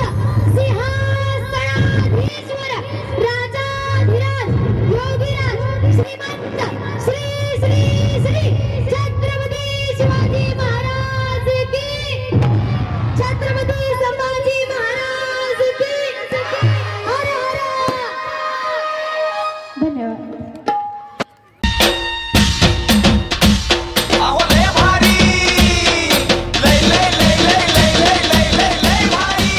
सिंहासनाधीश्वर राजाधिराज योगीराज श्रीमंत श्री श्री श्री छत्रपती शिवाजी महाराज की, छत्रपती संभाजी महाराज की. हर हर. धन्यवाद. अहो लय भारी, लय लय लय लय लय लय लय लय लय भारी.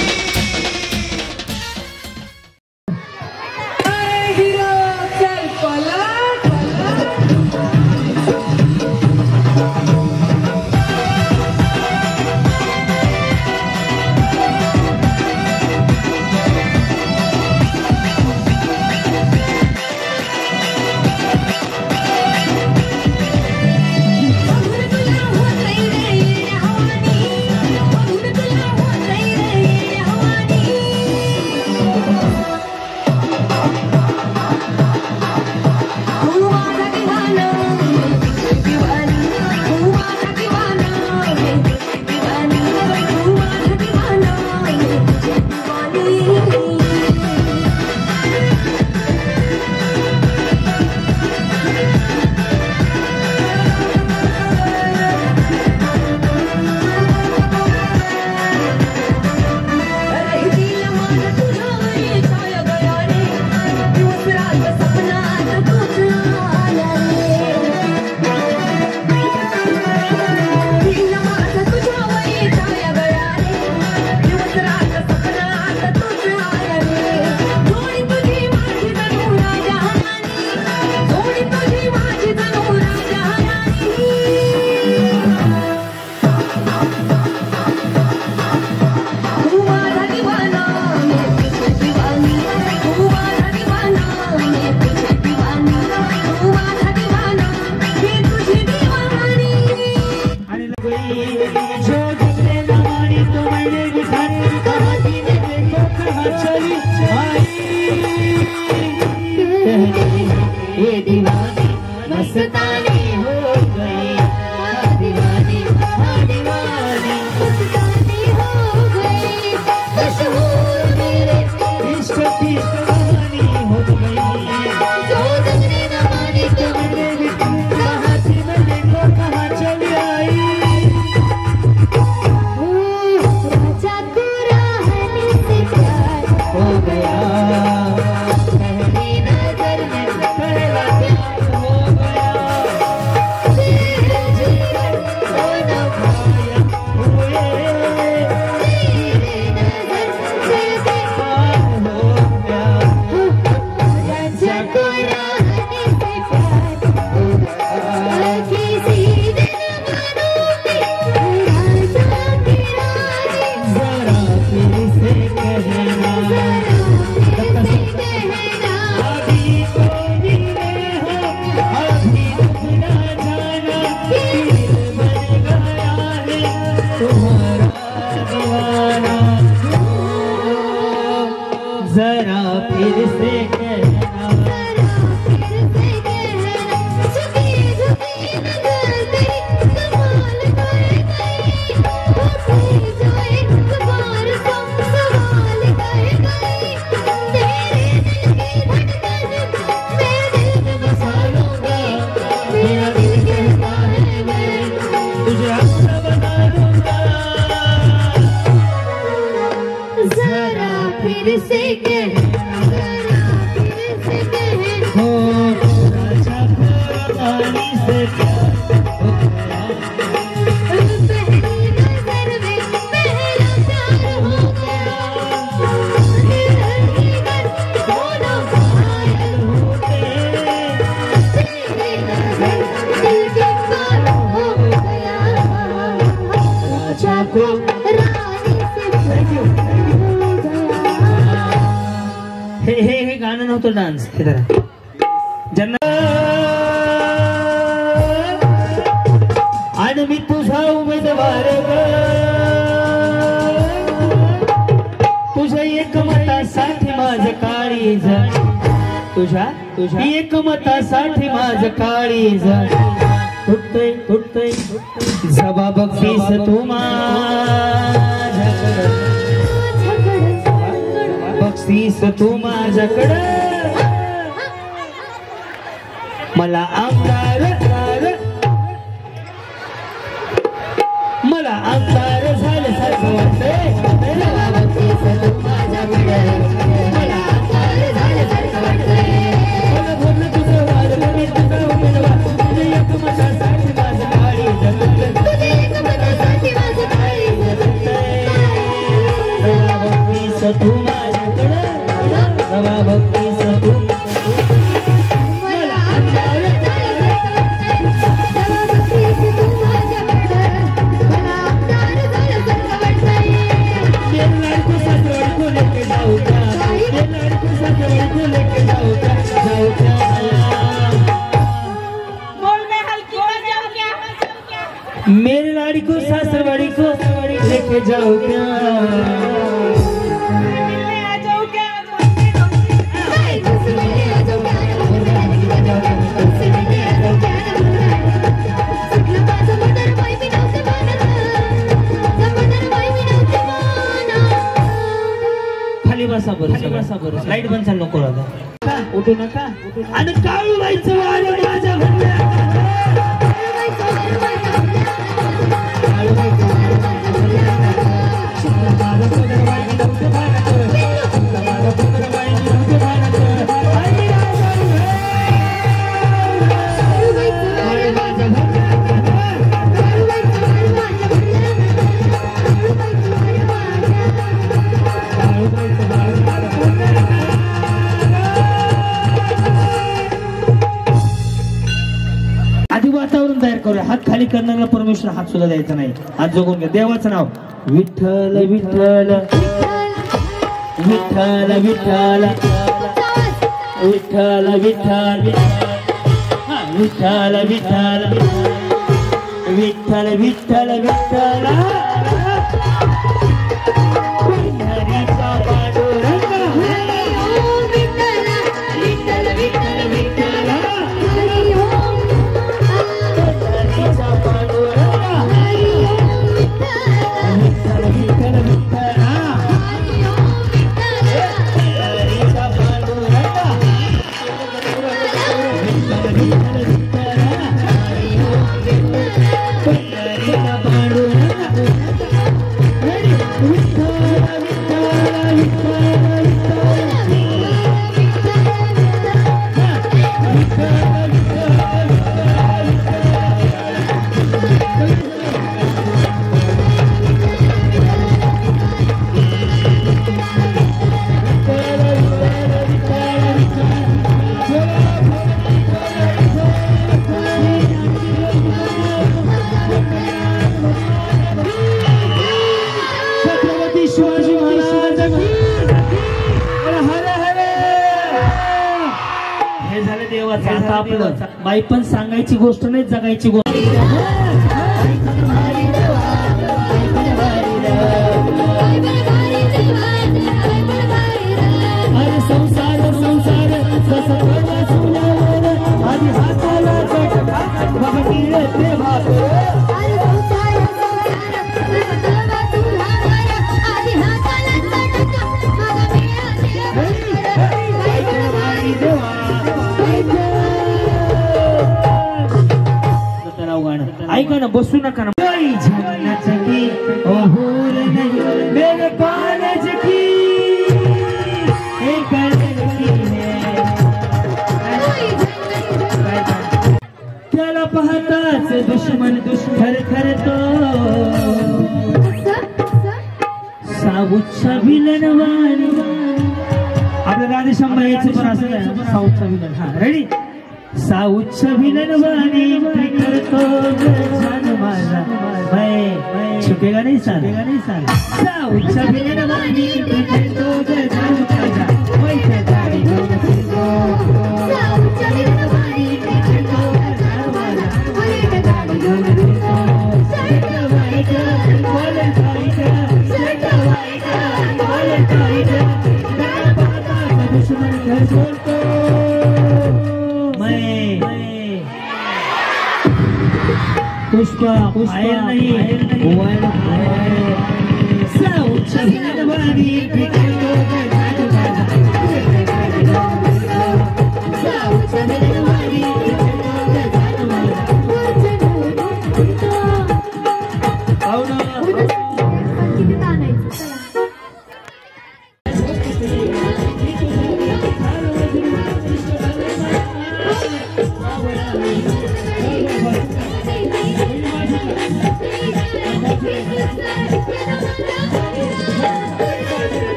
जरा फिर से कहना, तुझे अपना बना लूंगा. जरा फिर से कहना, हो राजा पुरानी से प्यार हो गया. पहली नजर में पहला प्यार हो गया. दोनों घायल हो गए. तेरी नजर दिल के पार हो गया. राजा को रानी से प्यार हो गया. हे गाणं नव्हतं, डान्स. ज्यांना आणि मी तुझा उमेदवार ग, तुझ्या एक मतासाठी माझं काळीज तुझ्या एकमतासाठी माझ काळीज तुटतय तुटतय जबाब बघतीस तू माझ्याकडं बघतीस तू माझ्याकडं मला आमदार झाल्यासारखं वाटतंय तू माझ्याकडं भक्तीस तू मेरे लाड़ी को सासरवाड़ी को लेके जाओ क्या खाली बसा बरं लाईट बंद चालू नको आता उठू नका आणि काळू व्हायचं वारं माझ्या आधी वातावरण तयार करूया. हात खाली करणारा परमेश्वर हात सुद्धा द्यायचा नाही. हात जोगून घ्या. देवाचं नाव विठ्ठल विठ्ठल विठ्ठल विठ्ठल विठ्ठल विठ्ठल विठ्ठल विठ्ठल विठ्ठल विठ्ठल विठ्ठल बाई पण सांगायची गोष्ट नाही, जगायची गोष्ट. अरे संसार संसार आधी हाताला ऐका ना, बसू नका ना. मेरे कॉलेज की त्याला पाहताच दुश्मन खर खर तो साऊथचा विलन वाणी. आपल्या राधेश्यामबाईचं पण असं आहे, साऊथचा विलन. हा रेडी. साऊथचा विलन वाणी करतो जान माझा बाय छुपेगा नाही सांग. साऊथचा विलन वाणी करतो जान माझा वैसे गाडी घेऊन फिरतो. साऊथचा विलन वाणी करतो जान माझा वैसे गाडी घेऊन फिरतो. सट वाईट बोल वाईट सट वाईट बोल वाईट. दुश्मन घर सोडतो. पुष्पा पुष्पा नाही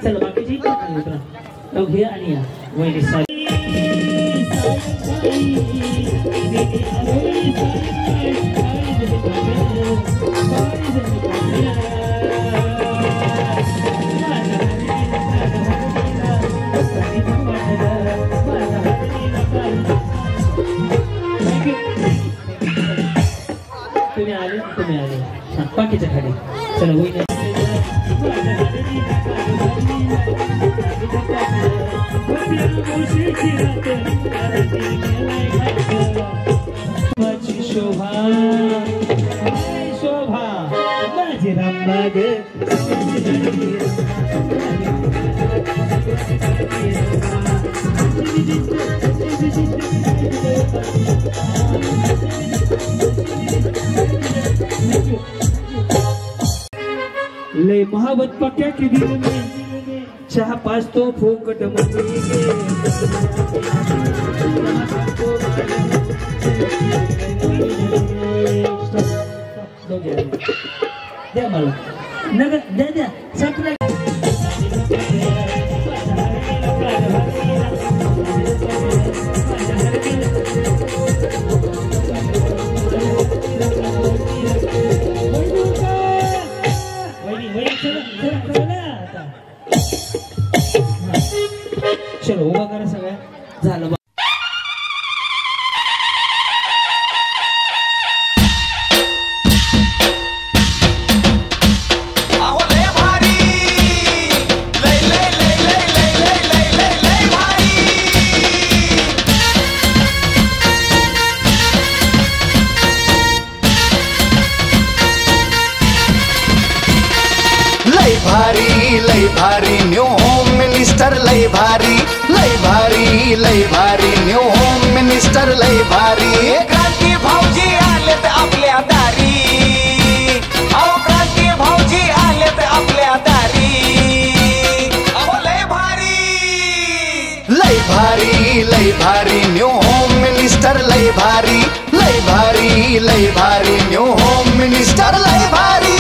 चल बाकीची घे आणि या वहिनी तुम्ही आले बाकीच्या खाली चला वहिनी शोभा शोभा माझी रामबाग लय मोहब्बत पक्या की दिल में चहा पाच तो फोकट द्या मला नगर द्या द्या संपलं चलो उभा करा सगळ्या झालं लय भारी न्यू होम मिनिस्टर लय भारी न्यू होम मिनिस्टर लय भारी क्रांती भाऊजी आलेत आपल्या दारी अहो क्रांती भाऊजी आलेत आपल्या दारी अहो लय भारी न्यू होम मिनिस्टर लय भारी न्यू होम मिनिस्टर लय भारी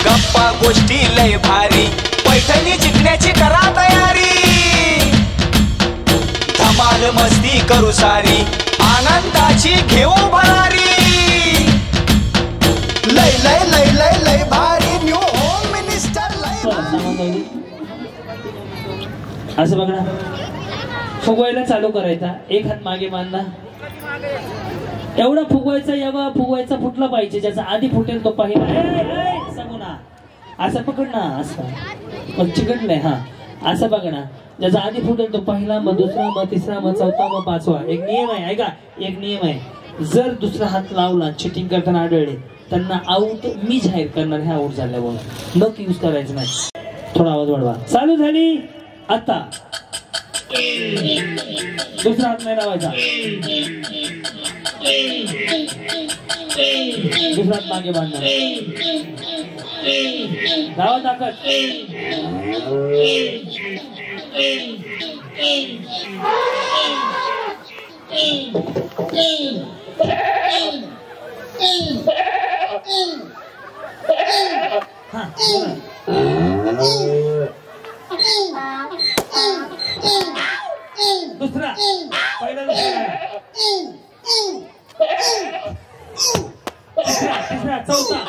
गप्पा गोष्टी लय भारी पैठणी जिंकण्याची करा तयारी धमाल मस्ती करू सारी आनंदाची घेऊ भरारी लय लय लय लय लय भारी न्यू होम मिनिस्टर लय असं बघा फुगवायला चालू करायचा एक हात मागे मानला एवढा फुगवायचा फुटला पाहिजे ज्याचा आधी फुटेल तो पहिला असं पकड ना असं मग चिकटलंय हा असं बघ ना ज्याचा आधी फुटेल तो पहिला मग दुसरा मग तिसरा मग चौथा मग पाचवा एक नियम आहे ऐका एक नियम आहे जर दुसरा हात लावला चिटिंग करताना आढळले त्यांना आऊट मी जाहीर करणार हे आऊट झाल्यावर मग यूज करायचं नाही थोडा आवाज वाढवा चालू झाली आता दुसरा हात नाही लावायचा दुसरा हात मागे बांधणार लावा ताकद दुसरा पहिला दुसरा तिसरा चौथा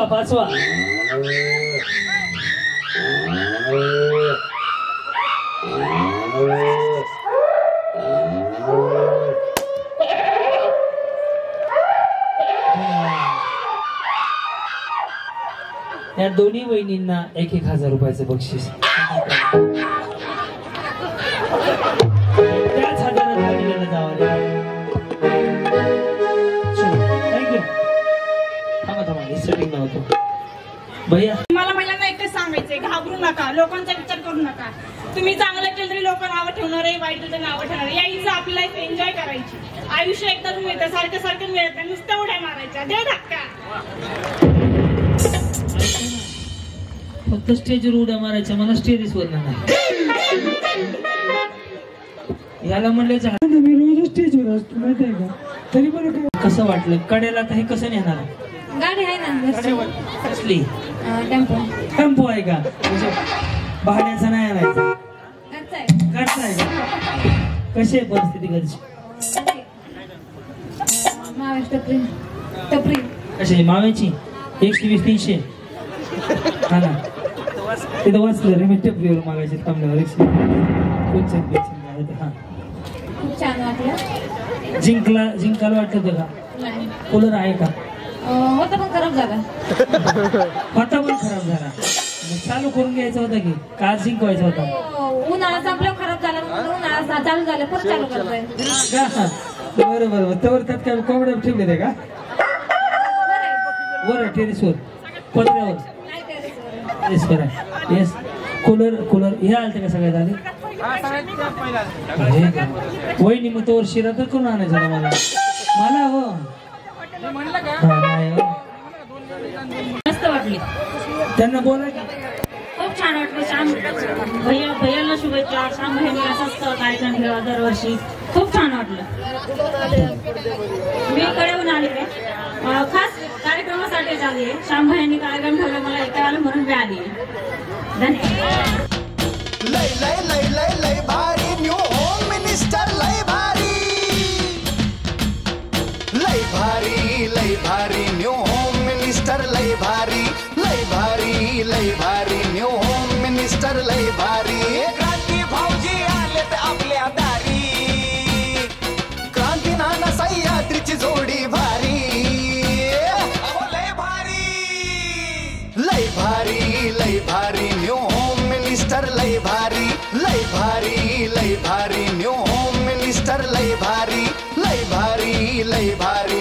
पाचवा या दोन्ही वहिनींना 1,000 रुपयाचं बक्षीस. त्याच हजारात वहिनीला जावं थँक्यू. थांबा सेटिंग नव्हतं भैया. मला महिलांना एकच सांगायचंय, घाबरू नका, लोकांचा विचार करू नका. तुम्ही चांगलं केलं तरी लोक नावं ठेवणार आहे, वाईट तर नावं ठेवणार आहे. यायचं आपली लाईफ एन्जॉय करायची. आयुष्य एकदा मिळतं, सारखं मिळत नाही, नुसतं उड्या मारायच्या. दे धक्का. फक्त स्टेजवर उड्या मारायच्या, मला स्टेज वर नाही. याला म्हणलं मी रोज स्टेजवर असतो माहिती आहे का, तरी बरं कसं वाटलं कडेला तर हे कसं नेणार? गाडी आहे ना कसली? टेम्पो आहे का? भाड्याचा नाही आणायचा, घरचा आहे का? कशी आहे परिस्थिती घरची? टपरी कशी माव्याची 120-300 हा ना. तिथं वाचलं रे मी टपरीवर मागायचे थांबल्यावर 100 हा. खूप छान वाटलं. जिंकायला वाटलं का? कूलर आहे का? होता पण खराब झाला. होता पण खराब झाला, चालू करून घ्यायचा होता की का जिंकवायचा होता? उन्हाळा संपल्यावर खराब झाला, उन्हाळा चालू झाला परत चालू करतोय. बरोबर. त्यावर त्यात काय कोंबड्या ठेवलेले का? वर टेरेसवर पत्र्यावर टेरेसवर आहे. येस. कूलर हे आलते का सगळ्यात आधी? वहिनी मग तोवर शिरा तर करून आणायचा मला हो. मस्त वाटली. त्यांना बोला. खूप छान वाटलं. श्याम भैयाला शुभेच्छा. श्याम भैया असंच कार्यक्रम ठेवा दरवर्षी. खूप छान वाटलं. मी कडेहून आले खास कार्यक्रमासाठी आली. श्याम भैयांनी कार्यक्रम ठेवला, मला ऐकायला म्हणून मी आली. धन्यवाद. लय लय लय लय लय भारी न्यू होम मिनिस्टर, लय भारी न्यू होम मिनिस्टर, लय भारी न्यू होम मिनिस्टर, लय भारी. क्रांती भाऊजी आलेत आपल्या दारी, क्रांती नाना सह्याद्रीची जोडी भारी. लय भारी न्यू होम मिनिस्टर, लय भारी न्यू होम मिनिस्टर, लय भारी